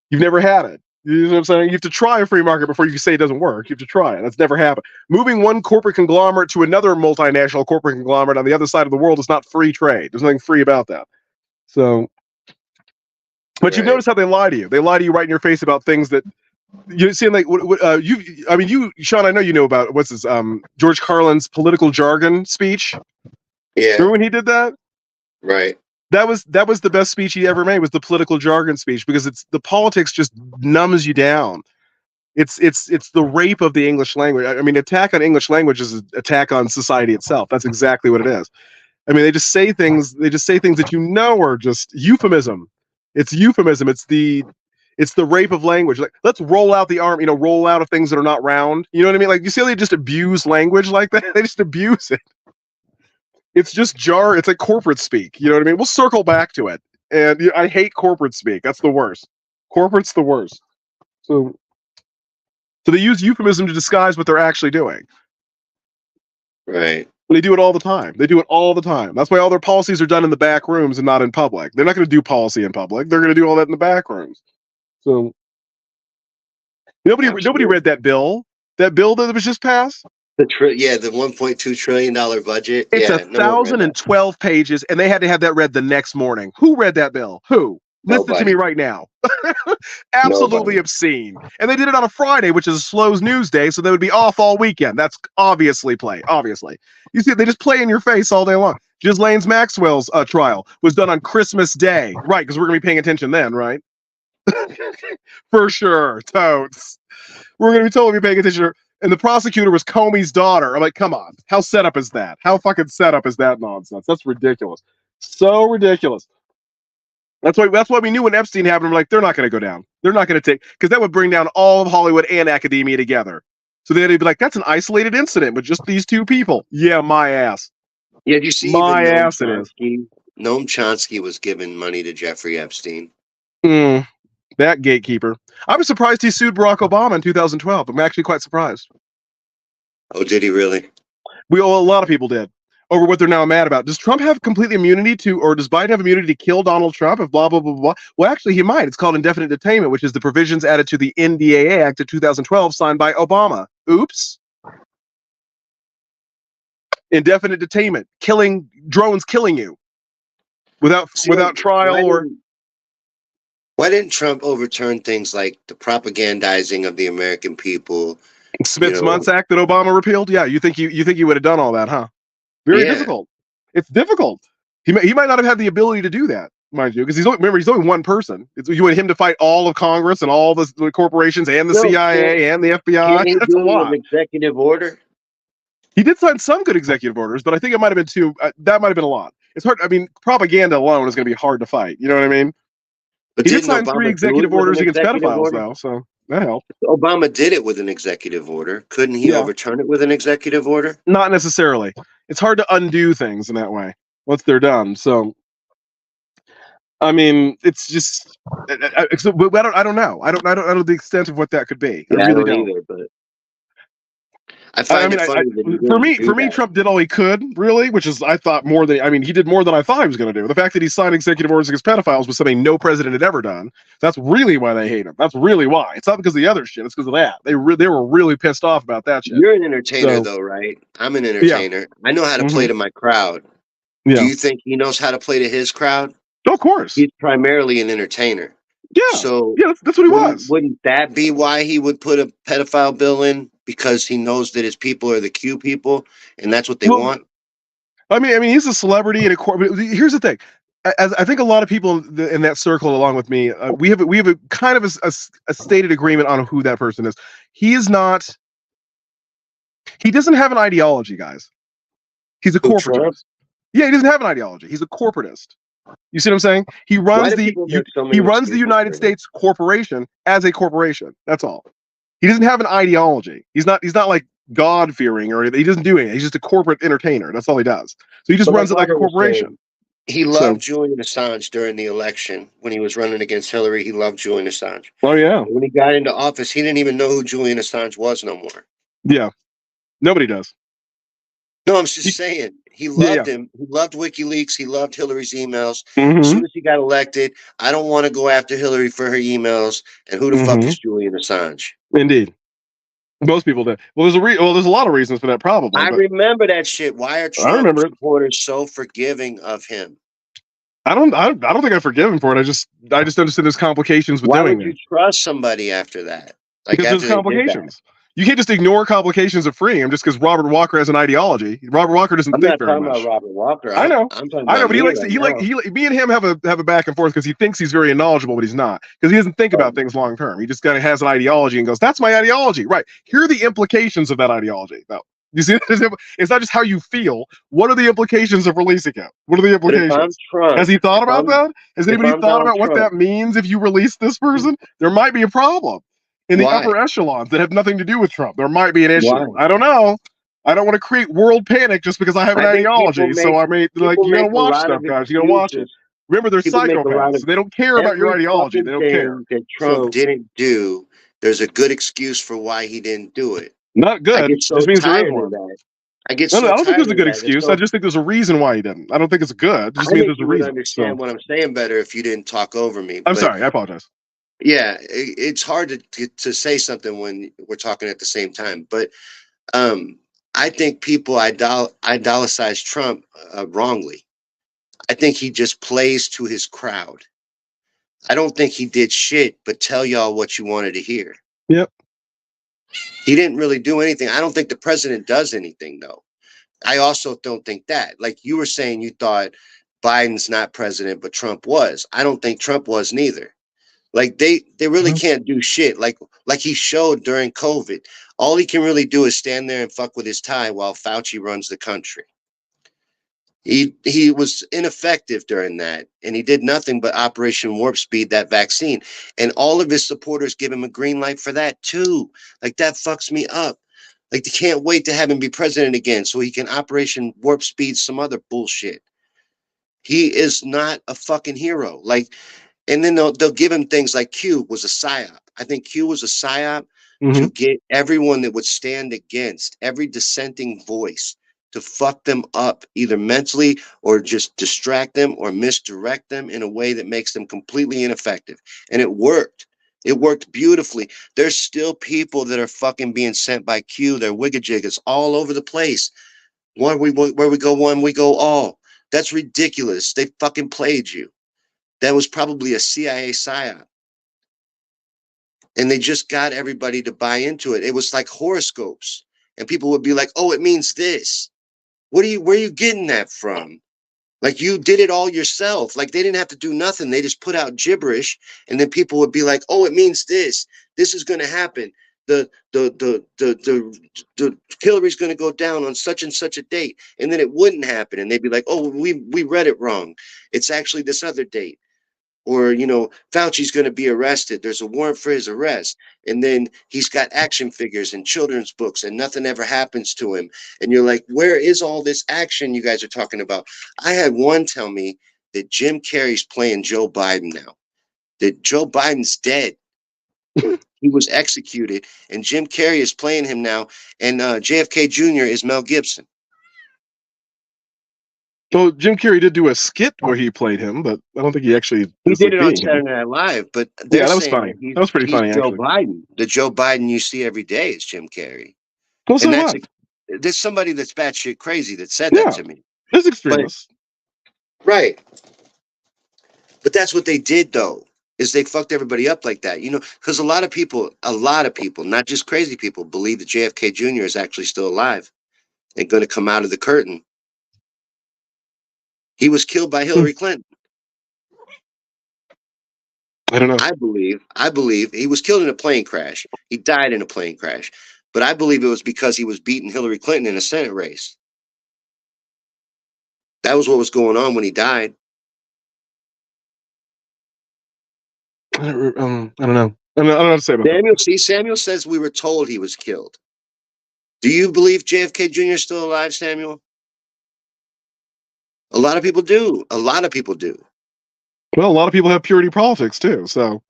C: You've never had it. You know what I'm saying? You have to try a free market before you can say it doesn't work. You have to try it. That's never happened. Moving one corporate conglomerate to another multinational corporate conglomerate on the other side of the world is not free trade. There's nothing free about that. So, but you've noticed how they lie to you. They lie to you right in your face about things that you see. Like you, Sean. I know you know about what's this? George Carlin's political jargon speech.
A: Yeah.
C: Remember when he did that?
A: Right.
C: That was the best speech he ever made, was the political jargon speech, because it's the politics just numbs you down. It's the rape of the English language. I mean, attack on English language is an attack on society itself. That's exactly what it is. I mean, they just say things that you know are just euphemism. It's euphemism. It's the rape of language. Like, let's roll out the arm, roll out of things that are not round. You know what I mean? Like, you see how they just abuse language like that? They just abuse it. It's just it's like corporate speak. You know what I mean? We'll circle back to it. And I hate corporate speak. That's the worst. Corporate's the worst. So they use euphemism to disguise what they're actually doing.
A: Right.
C: They do it all the time. That's why all their policies are done in the back rooms and not in public. They're not going to do policy in public. They're going to do all that in the back rooms. So nobody read that bill. That bill that was just passed.
A: The $1.2 trillion budget.
C: It's
A: yeah,
C: 1,012 pages, and they had to have that read the next morning. Who read that bill? Who? Listen to me right now. Absolutely
A: Nobody.
C: obscene. And they did it on a Friday, which is a slow news day, so they would be off all weekend. That's obviously play. Obviously. You see, they just play in your face all day long. Ghislaine Maxwell's trial was done on Christmas Day. Right, because we're going to be paying attention then, right? For sure. Totes. We're going to be totally paying attention. And the prosecutor was Comey's daughter. I'm like, come on. How set up is that? How fucking set up is that nonsense? That's ridiculous. So ridiculous. That's why we knew when Epstein happened, we're like, they're not going to go down. They're not going to take, because that would bring down all of Hollywood and academia together. So they'd be like, that's an isolated incident with just these two people. Yeah, my ass.
A: Yeah, did you see
C: my ass it is.
A: Noam Chomsky was giving money to Jeffrey Epstein.
C: That gatekeeper. I was surprised he sued Barack Obama in 2012. I'm actually quite surprised.
A: Oh, did he really?
C: A lot of people did. Over what they're now mad about. Does Trump have complete immunity to, or does Biden have immunity to kill Donald Trump if blah, blah, blah, blah? Well, actually, he might. It's called indefinite detainment, which is the provisions added to the NDAA Act of 2012 signed by Obama. Oops. Indefinite detainment. Drones killing you. Without trial
A: Why didn't Trump overturn things like the propagandizing of the American people?
C: Smith-Mundt Act that Obama repealed? Yeah, you think he would have done all that, huh? Very difficult. It's difficult. He might not have had the ability to do that, mind you, because he's only one person. You want him to fight all of Congress and all the corporations and the CIA and the FBI. That's a lot.
A: An executive order.
C: He did sign some good executive orders, but I think it might have been too. That might have been a lot. It's hard. I mean, propaganda alone is going to be hard to fight. You know what I mean? But he did sign 3 executive orders against pedophiles, though, so that helped.
A: Obama did it with an executive order. Couldn't he overturn it with an executive order?
C: Not necessarily. It's hard to undo things in that way once they're done. So, I mean, it's just. I don't know. I don't know the extent of what that could be.
A: I really don't either, but. I find it funny
C: for me, Trump did all he could, really, which is, I thought, more than, he did more than I thought he was going to do. The fact that he signed executive orders against pedophiles was something no president had ever done. That's really why they hate him. That's really why. It's not because of the other shit. It's because of that. They were really pissed off about that shit.
A: You're an entertainer, though, right? I'm an entertainer. Yeah. I know how to play to my crowd. Yeah. Do you think he knows how to play to his crowd?
C: Oh, of course.
A: He's primarily an entertainer.
C: Yeah.
A: So
C: that's what he was.
A: Wouldn't that be why he would put a pedophile bill in? Because he knows that his people are the Q people, and that's what they want.
C: I mean, he's a celebrity in a court. Here's the thing: as I think a lot of people in that circle, along with me, we have a kind of a stated agreement on who that person is. He is not. He doesn't have an ideology, guys. He's a corporatist. Yeah, he doesn't have an ideology. He's a corporatist. You see what I'm saying? He runs the United States corporation as a corporation. That's all. He doesn't have an ideology. He's not like God-fearing or anything. He doesn't do anything. He's just a corporate entertainer. That's all he does. So he just runs it like a corporation.
A: He loved Julian Assange during the election when he was running against Hillary. He loved Julian Assange.
C: Oh yeah.
A: When he got into office, he didn't even know who Julian Assange was no more.
C: Yeah, nobody does.
A: No, I'm just saying. He loved him. He loved WikiLeaks. He loved Hillary's emails.
C: Mm-hmm.
A: As soon as he got elected, I don't want to go after Hillary for her emails. And who the fuck is Julian Assange?
C: Indeed. Most people do. Well, there's a lot of reasons for that, probably.
A: I remember that shit. Why are Trump supporters so forgiving of him?
C: I don't think I forgive him for it. I just understand there's complications with doing it.
A: Why would you trust somebody after that?
C: Because there's complications. You can't just ignore complications of freeing him just because Robert Walker has an ideology. Robert Walker doesn't think very much.
A: I'm not talking about Robert Walker.
C: I know, but he likes to. Me and him have a back and forth because he thinks he's very knowledgeable, but he's not, because he doesn't think about things long term. He just kind of has an ideology and goes, "That's my ideology." Right? Here are the implications of that ideology. Now, you see, it's not just how you feel. What are the implications of releasing it? What are the implications? Has he thought about that? Has anybody thought about what that means if you release this person? There might be a problem. In the upper echelons that have nothing to do with Trump. There might be an issue. Why? I don't know. I don't want to create world panic just because I have an ideology. So I mean, you gotta watch stuff, guys. You gotta watch it. Remember, they're
A: People make a lot
C: psychopaths,
A: of
C: so they don't care about your
A: every
C: ideology. They
A: fucking
C: don't care.
A: thing that Trump
C: So,
A: didn't do. There's a good excuse for why he didn't do it.
C: not
A: I
C: good.
A: get so
C: Just means there is
A: tired of
C: one.
A: that. I get
C: No,
A: so
C: I don't think
A: tired
C: there's a
A: of
C: good
A: that. It's
C: excuse. I
A: so,
C: just think there's a reason why he didn't. I don't think it's good. It just
A: I
C: means
A: think
C: there's a
A: you would
C: reason.
A: understand
C: So,
A: what I'm saying better if you didn't talk over me.
C: I'm
A: But
C: sorry. I apologize.
A: yeah, it's hard to say something when we're talking at the same time. But I think people idolize Trump wrongly. I think he just plays to his crowd. I don't think he did shit but tell y'all what you wanted to hear.
C: Yep.
A: He didn't really do anything. I don't think the president does anything, though. I also don't think that. Like you were saying, you thought Biden's not president, but Trump was. I don't think Trump was neither. Like they really can't do shit. Like he showed during COVID. All he can really do is stand there and fuck with his tie while Fauci runs the country. He was ineffective during that, and he did nothing but Operation Warp Speed that vaccine. And all of his supporters give him a green light for that too. Like that fucks me up. Like they can't wait to have him be president again so he can Operation Warp Speed some other bullshit. He is not a fucking hero. Like, and then they'll give him things like Q was a psyop. I think Q was a psyop
C: Mm-hmm.
A: to get everyone that would stand against every dissenting voice to fuck them up, either mentally or just distract them or misdirect them in a way that makes them completely ineffective. And it worked. It worked beautifully. There's still people that are fucking being sent by Q. They're wiggajiggers all over the place. Where we go one, we go all. That's ridiculous. They fucking played you. That was probably a CIA psyop. And they just got everybody to buy into it. It was like horoscopes. And people would be like, oh, it means this. Where are you getting that from? Like you did it all yourself. Like they didn't have to do nothing. They just put out gibberish, and then people would be like, "Oh, it means this. This is going to happen. The Hillary's going to go down on such and such a date," and then it wouldn't happen, and they'd be like, "Oh, we read it wrong. It's actually this other date." Or, Fauci's going to be arrested. There's a warrant for his arrest. And then he's got action figures and children's books and nothing ever happens to him. And you're like, where is all this action you guys are talking about? I had one tell me that Jim Carrey's playing Joe Biden now, that Joe Biden's dead. He was executed and Jim Carrey is playing him now. And JFK Jr. is Mel Gibson.
C: So Jim Carrey did do a skit where he played him, but I don't think he actually.
A: He did it on
C: him.
A: Saturday Night Live, but
C: Yeah, that was funny. That was pretty funny,
A: Joe
C: actually.
A: Biden. The Joe Biden you see every day is Jim Carrey.
C: Well, so
A: And there's somebody that's batshit crazy that said
C: Yeah.
A: that to me.
C: There's extremists.
A: Right. But that's what they did, though, is they fucked everybody up like that. Because a lot of people, not just crazy people, believe that JFK Jr. is actually still alive and going to come out of the curtain. He was killed by Hillary Clinton.
C: I don't know.
A: I believe he was killed in a plane crash. He died in a plane crash. But I believe it was because he was beating Hillary Clinton in a Senate race. That was what was going on when he died.
C: I don't know. I don't know what to say about that.
A: Samuel says we were told he was killed. Do you believe JFK Jr. is still alive, Samuel? A lot of people do. Well,
C: a lot of people have purity politics too. So,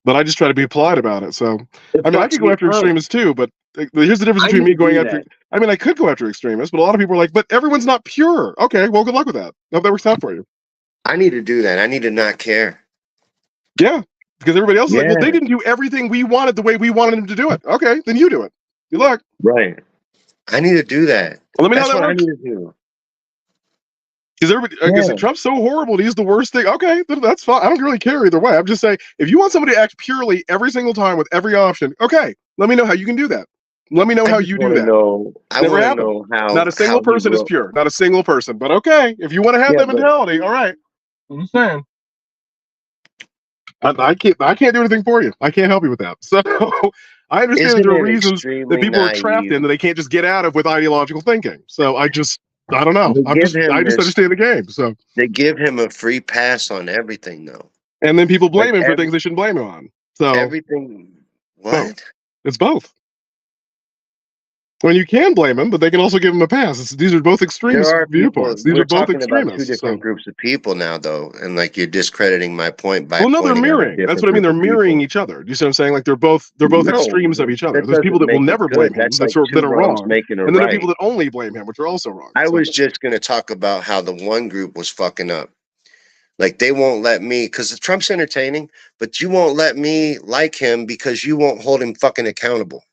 C: but I just try to be polite about it. So, I could go after extremists too. But here's the difference between me going after. I could go after extremists, but a lot of people are like, "But everyone's not pure." Okay, well, good luck with that. I hope that works out for you.
A: I need to do that. I need to not care.
C: Yeah, because everybody else is like, "Well, they didn't do everything we wanted the way we wanted them to do it." Okay, then you do it. Good luck.
A: Right. I need to do that.
C: Well, let me know how that works.
A: I need to do.
C: Because everybody, Trump's so horrible, he's the worst thing. Okay, that's fine. I don't really care either way. I'm just saying, if you want somebody to act purely every single time with every option, okay, let me know how you can do that. Let me know how you do that.
A: I want to know how.
C: Not a single person is pure. Not a single person. But okay, if you want to have that mentality, all right. I'm just saying. I can't do anything for you. I can't help you with that. So I understand that there are reasons that people are trapped in that they can't just get out of with ideological thinking. So I don't know. I just understand the game. So
A: they give him a free pass on everything, though.
C: And then people blame him for things they shouldn't blame him on. So
A: everything. What?
C: It's both. When you can blame him, but they can also give him a pass. These are both extremist
A: There are people.
C: viewpoints. These
A: We're
C: are both
A: talking about two
C: extremists.
A: different groups of people now, though, and like you're discrediting my point by
C: Well, no, they're
A: pointing out a
C: mirroring. That's
A: different
C: what I mean.
A: group
C: They're
A: of
C: mirroring
A: people.
C: each other. Do you see what I'm saying? Like they're both
A: No,
C: extremes of each other.
A: that
C: There's people
A: doesn't
C: that will
A: make it
C: never
A: good.
C: blame him
A: That's like two
C: that are
A: wrongs
C: wrong,
A: making a
C: and then there are
A: right.
C: people that only blame him, which are also wrong.
A: I was just going to talk about how the one group was fucking up. Like they won't let me, because Trump's entertaining, but you won't let me like him because you won't hold him fucking accountable.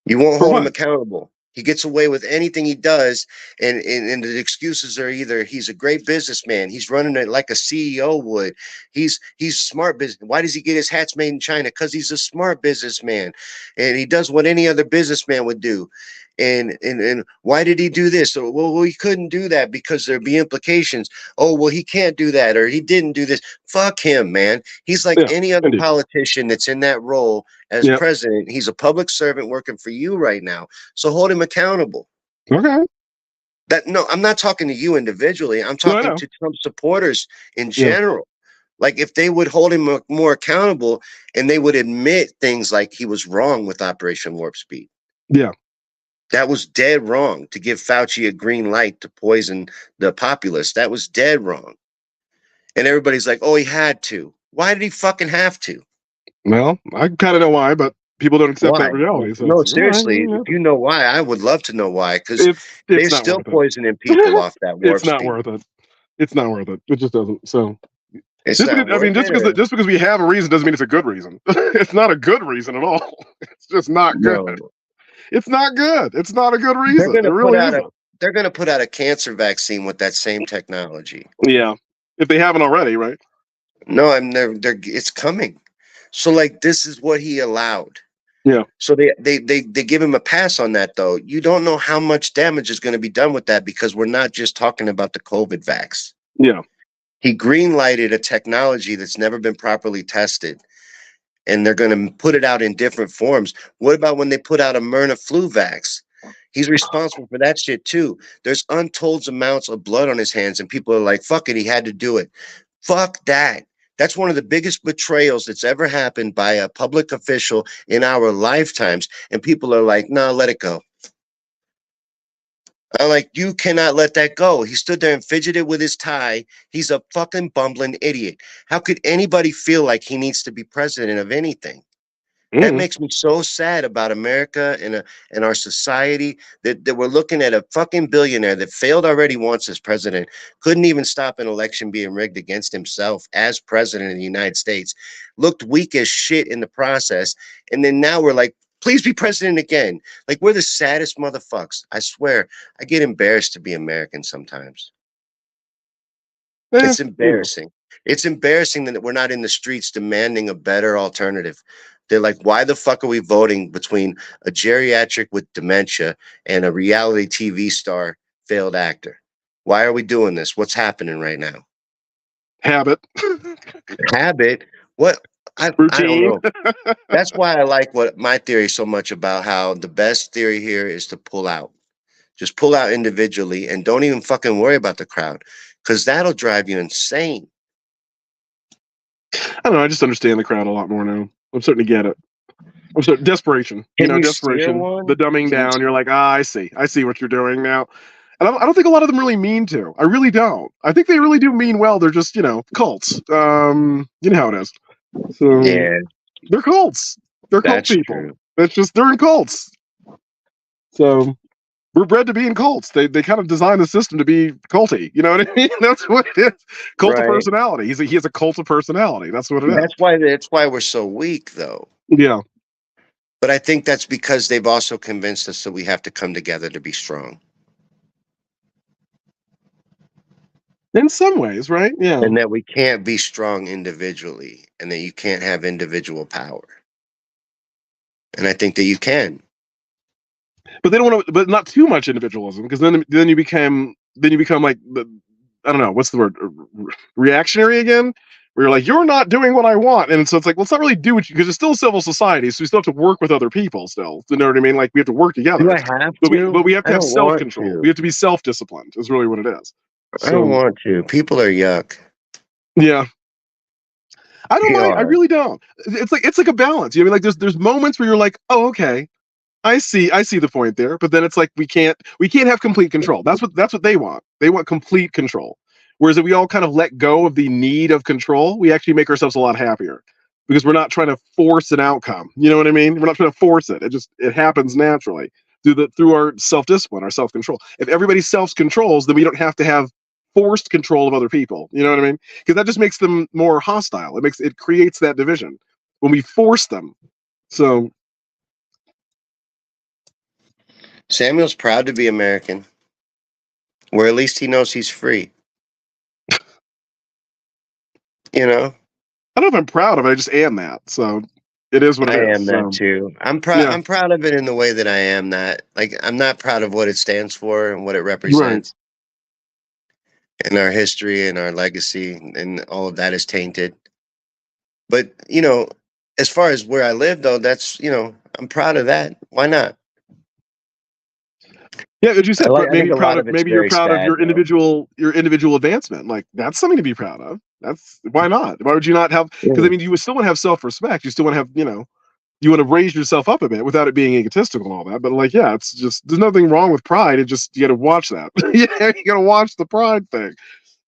A: You won't
C: For
A: hold him
C: what?
A: accountable. He gets away with anything he does, and the excuses are either he's a great businessman, he's running it like a CEO would, he's smart business. Why does he get his hats made in China? Because he's a smart businessman, and he does what any other businessman would do. And why did he do this? So, well, he couldn't do that because there'd be implications. Oh, well, he can't do that, or he didn't do this. Fuck him, man. He's like any other
C: indeed.
A: politician that's in that role as president. He's a public servant working for you right now. So hold him accountable.
C: Okay.
A: No, I'm not talking to you individually. I'm talking to Trump supporters in general. Like if they would hold him more accountable and they would admit things like he was wrong with Operation Warp Speed.
C: Yeah.
A: That was dead wrong to give Fauci a green light to poison the populace. That was dead wrong. And everybody's like, oh, he had to. Why did he fucking have to?
C: Well, I kind of know why, but people don't accept that reality. So
A: no, seriously, if you know why, I would love to know why, because they're still poisoning people off that warp
C: It's not
A: speed.
C: worth it. It's not worth it. It just doesn't. So
A: it's not worth it.
C: Just because we have a reason doesn't mean it's a good reason. It's not a good reason at all. It's just not good. No. It's not good. It's not a good reason. It really isn't.
A: They're going to put out a cancer vaccine with that same technology.
C: Yeah, if they haven't already, right?
A: No, it's coming. So like this is what he allowed.
C: Yeah.
A: So they give him a pass on that though. You don't know how much damage is going to be done with that because we're not just talking about the COVID vax.
C: Yeah.
A: He green-lighted a technology that's never been properly tested. And they're going to put it out in different forms. What about when they put out a Myrna flu vax? He's responsible for that shit too. There's untold amounts of blood on his hands and people are like, fuck it, he had to do it. Fuck that. That's one of the biggest betrayals that's ever happened by a public official in our lifetimes. And people are like, no, let it go. I'm like, you cannot let that go. He stood there and fidgeted with his tie. He's a fucking bumbling idiot. How could anybody feel like he needs to be president of anything? That makes me so sad about America and our society that we're looking at a fucking billionaire that failed already once as president, couldn't even stop an election being rigged against himself as president of the United States, looked weak as shit in the process. And then now we're like, please be president again. Like we're the saddest motherfuckers. I swear, I get embarrassed to be American sometimes. It's embarrassing. It's embarrassing that we're not in the streets demanding a better alternative. They're like, why the fuck are we voting between a geriatric with dementia and a reality TV star failed actor? Why are we doing this? What's happening right now?
C: Habit.
A: Habit? What? I don't know. That's why I like what my theory so much about how the best theory here is to pull out. Just pull out individually and don't even fucking worry about the crowd because that'll drive you insane.
C: I don't know. I just understand the crowd a lot more now. I'm starting to get it. I'm sorry, desperation. Desperation. The dumbing down. You're like, I see what you're doing now. And I don't think a lot of them really mean to. I really don't. I think they really do mean well. They're just, cults. You know how it is. So
A: yeah,
C: they're cults. They're cult people.
A: True.
C: It's just they're in cults. So we're bred to be in cults. They kind of designed the system to be culty. You know what I mean? That's what it is. Cult of personality. He has a cult of personality. That's what it is.
A: That's why we're so weak, though.
C: Yeah.
A: But I think that's because they've also convinced us that we have to come together to be strong.
C: In some ways, right? Yeah.
A: And that we can't be strong individually and that you can't have individual power. And I think that you can.
C: But they don't want to, but not too much individualism, because then you become like I don't know, what's the word? Reactionary again? Where you're like, you're not doing what I want. And so it's like, let's not really do what you, because it's still a civil society, so we still have to work with other people still. You know what I mean? Like we have to work together.
A: Do I have to?
C: But we have to have self-control. We have to be self-disciplined is really what it is.
A: I don't want to. People are yuck.
C: Yeah. I don't mind. I really don't. It's like a balance. You know, I mean, like there's moments where you're like, oh, okay. I see the point there, but then it's like we can't have complete control. That's what they want. They want complete control. Whereas if we all kind of let go of the need of control, we actually make ourselves a lot happier because we're not trying to force an outcome. You know what I mean? We're not trying to force it. It happens naturally through our self-discipline, our self-control. If everybody self-controls, then we don't have to have forced control of other people. You know what I mean? Because that just makes them more hostile. It creates that division when we force them. So
A: Samuel's proud to be American, where at least he knows he's free. You know,
C: I don't know if I'm proud of it. I just am that. So it is what it
A: I
C: is.
A: am that
C: So
A: too. I'm proud.
C: yeah,
A: I'm proud of it in the way that I am that. Like, I'm not proud of what it stands for and what it
C: right.
A: represents, and our history and our legacy, and all of that is tainted. But as far as where I live, though, that's I'm proud of that. Why not?
C: Yeah, as you said,
A: I think
C: maybe
A: a
C: proud
A: lot
C: of
A: of it's
C: maybe you're
A: very
C: proud of
A: sad, though.
C: your individual advancement. Like that's something to be proud of. That's why not? Why would you not have? Because I
A: Yeah.
C: mean, you would still want to have self-respect. You still want to have you want to raise yourself up a bit without it being egotistical and all that. But like, yeah, it's just there's nothing wrong with pride. It just you got to watch that. Yeah, you got to watch the pride thing.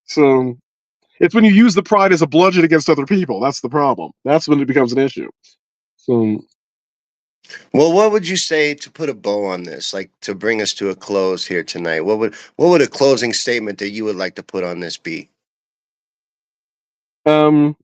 C: So it's when you use the pride as a bludgeon against other people. That's the problem. That's when it becomes an issue. So
A: Well, what would you say to put a bow on this, like to bring us to a close here tonight? What would a closing statement that you would like to put on this be?
C: um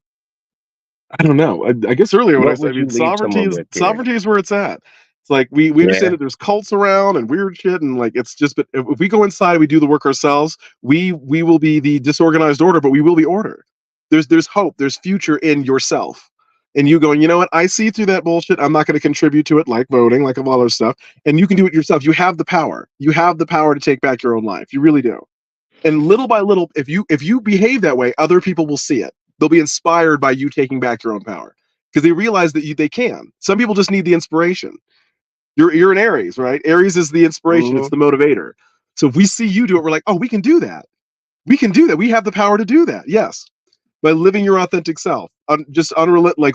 C: I don't know. I guess earlier what I
A: What
C: said, I
A: would you
C: mean,
A: leave someone with here?
C: sovereignty is where it's at. It's like we understand
A: Yeah.
C: that there's cults around and weird shit, and like it's just. But if we go inside, we do the work ourselves. We will be the disorganized order, but we will be order. There's hope. There's future in yourself, and you going. You know what? I see through that bullshit. I'm not going to contribute to it, like voting, like all other stuff. And you can do it yourself. You have the power. You have the power to take back your own life. You really do. And little by little, if you behave that way, other people will see it. They'll be inspired by you taking back your own power because they realize that they can. Some people just need the inspiration. You're an Aries, right? Aries is the inspiration. It's
A: Hmm.
C: the motivator. So if we see you do it, we're like, oh, we can do that. We can do that. We have the power to do that. Yes, by living your authentic self,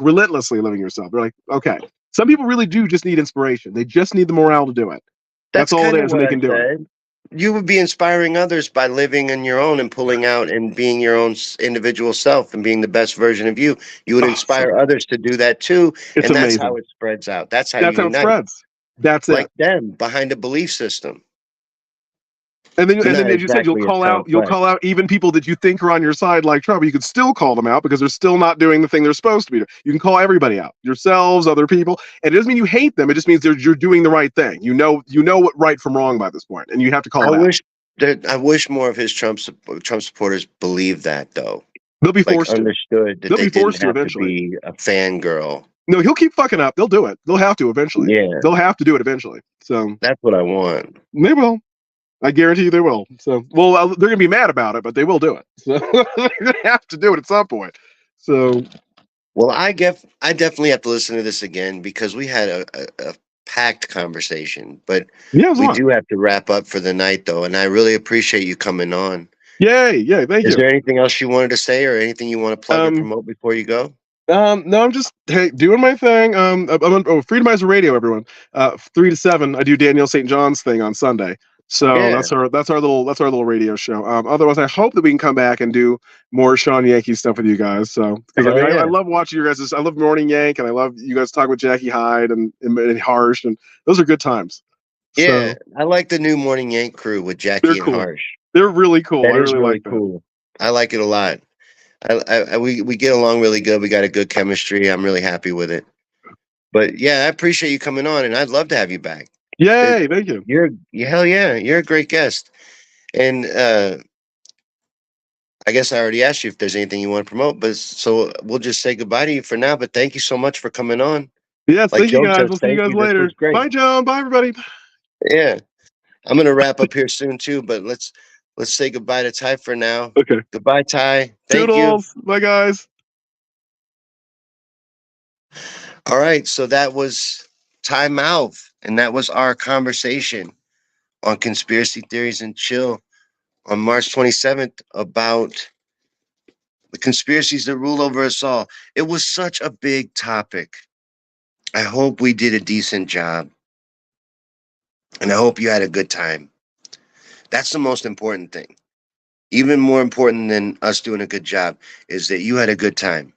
C: relentlessly living yourself. They're like, okay. Some people really do just need inspiration. They just need the morale to do it. That's
A: That's
C: all
A: kind
C: it
A: of
C: is, and
A: what
C: they
A: I
C: can do it.
A: said. You would be inspiring others by living on your own and pulling out and being your own individual self and being the best version of you. You would
C: Oh, so
A: inspire others to do that too,
C: it's
A: and that's how
C: amazing.
A: it spreads out. That's how
C: That's
A: you
C: how it
A: unite,
C: spreads. That's it.
A: like them behind a belief system.
C: And then,
A: You're not
C: as you said,
A: exactly a
C: you'll
A: complex.
C: call out even people that you think are on your side, like Trump. You could still call them out because they're still not doing the thing they're supposed to be doing. You can call everybody out, yourselves, other people, and it doesn't mean you hate them. It just means you're doing the right thing. You know what right from wrong by this point, and you have to
A: I
C: call it out.
A: wish I wish more of his Trump supporters believed that, though.
C: They'll be
A: Like,
C: forced to.
A: understood that
C: They'll
A: they
C: be
A: didn't
C: forced to
A: have to
C: eventually.
A: be a fangirl.
C: No, he'll keep fucking up. They'll do it. They'll have to eventually.
A: Yeah,
C: They'll have to do it eventually. So
A: that's what I want.
C: they will. I guarantee you they will. So, well, they're gonna be mad about it, but they will do it. So they're gonna have to do it at some point. So
A: Well, I definitely have to listen to this again because we had a packed conversation, but
C: yeah, it was
A: we
C: on.
A: do have to wrap up for the night, though, and I really appreciate you coming on.
C: Yay! Yeah, thank
A: Is
C: you.
A: there anything else you wanted to say or anything you want to plug or
C: Um,
A: promote before you go?
C: no, I'm just doing my thing. I'm on Freedomizer Radio, everyone. 3 to 7, I do Daniel St. John's thing on Sunday. So
A: Yeah.
C: that's our little radio show. Otherwise, I hope that we can come back and do more Sean Yankee stuff with you guys. So because I
A: Hell
C: mean, I
A: yeah.
C: love watching you guys. I love Morning Yank, and I love you guys talk with Jackie Hyde and Harsh, and those are good times.
A: Yeah.
C: So
A: I like the new Morning Yank crew with
C: they're
A: Jackie and
C: cool.
A: Harsh.
C: They're really cool.
A: That
C: I
A: is
C: really
A: really
C: like that.
A: cool. I like it a lot. We get along really good. We got a good chemistry. I'm really happy with it. But yeah, I appreciate you coming on, and I'd love to have you back. It,
C: Yay! Thank you.
A: hell yeah, you're a great guest. And I guess I already asked you if there's anything you want to promote, but so we'll just say goodbye to you for now. But thank you so much for coming on.
C: Yes,
A: Like
C: thank you
A: Joe
C: guys.
A: says,
C: We'll see you
A: thank
C: guys
A: you. This
C: later.
A: was great.
C: Bye, John. Bye, everybody.
A: Yeah, I'm gonna wrap up here soon too. But let's say goodbye to Ty for now.
C: Okay.
A: Goodbye, Ty. Thank you.
C: Toodles. Bye, guys.
A: All right, so that was Ty Malv, and that was our conversation on conspiracy theories and chill on March 27th about the conspiracies that rule over us all. It was such a big topic. I hope we did a decent job. And I hope you had a good time. That's the most important thing. Even more important than us doing a good job is that you had a good time.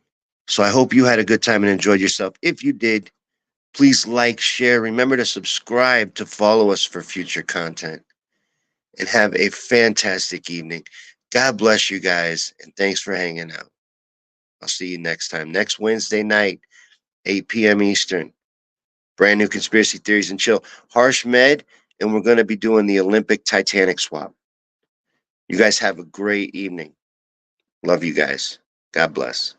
A: So I hope you had a good time and enjoyed yourself. If you did, please like, share. Remember to subscribe to follow us for future content. And have a fantastic evening. God bless you guys, and thanks for hanging out. I'll see you next time. Next Wednesday night, 8 p.m. Eastern. Brand new Conspiracy Theories and Chill. Harsh Med, and we're going to be doing the Olympic Titanic swap. You guys have a great evening. Love you guys. God bless.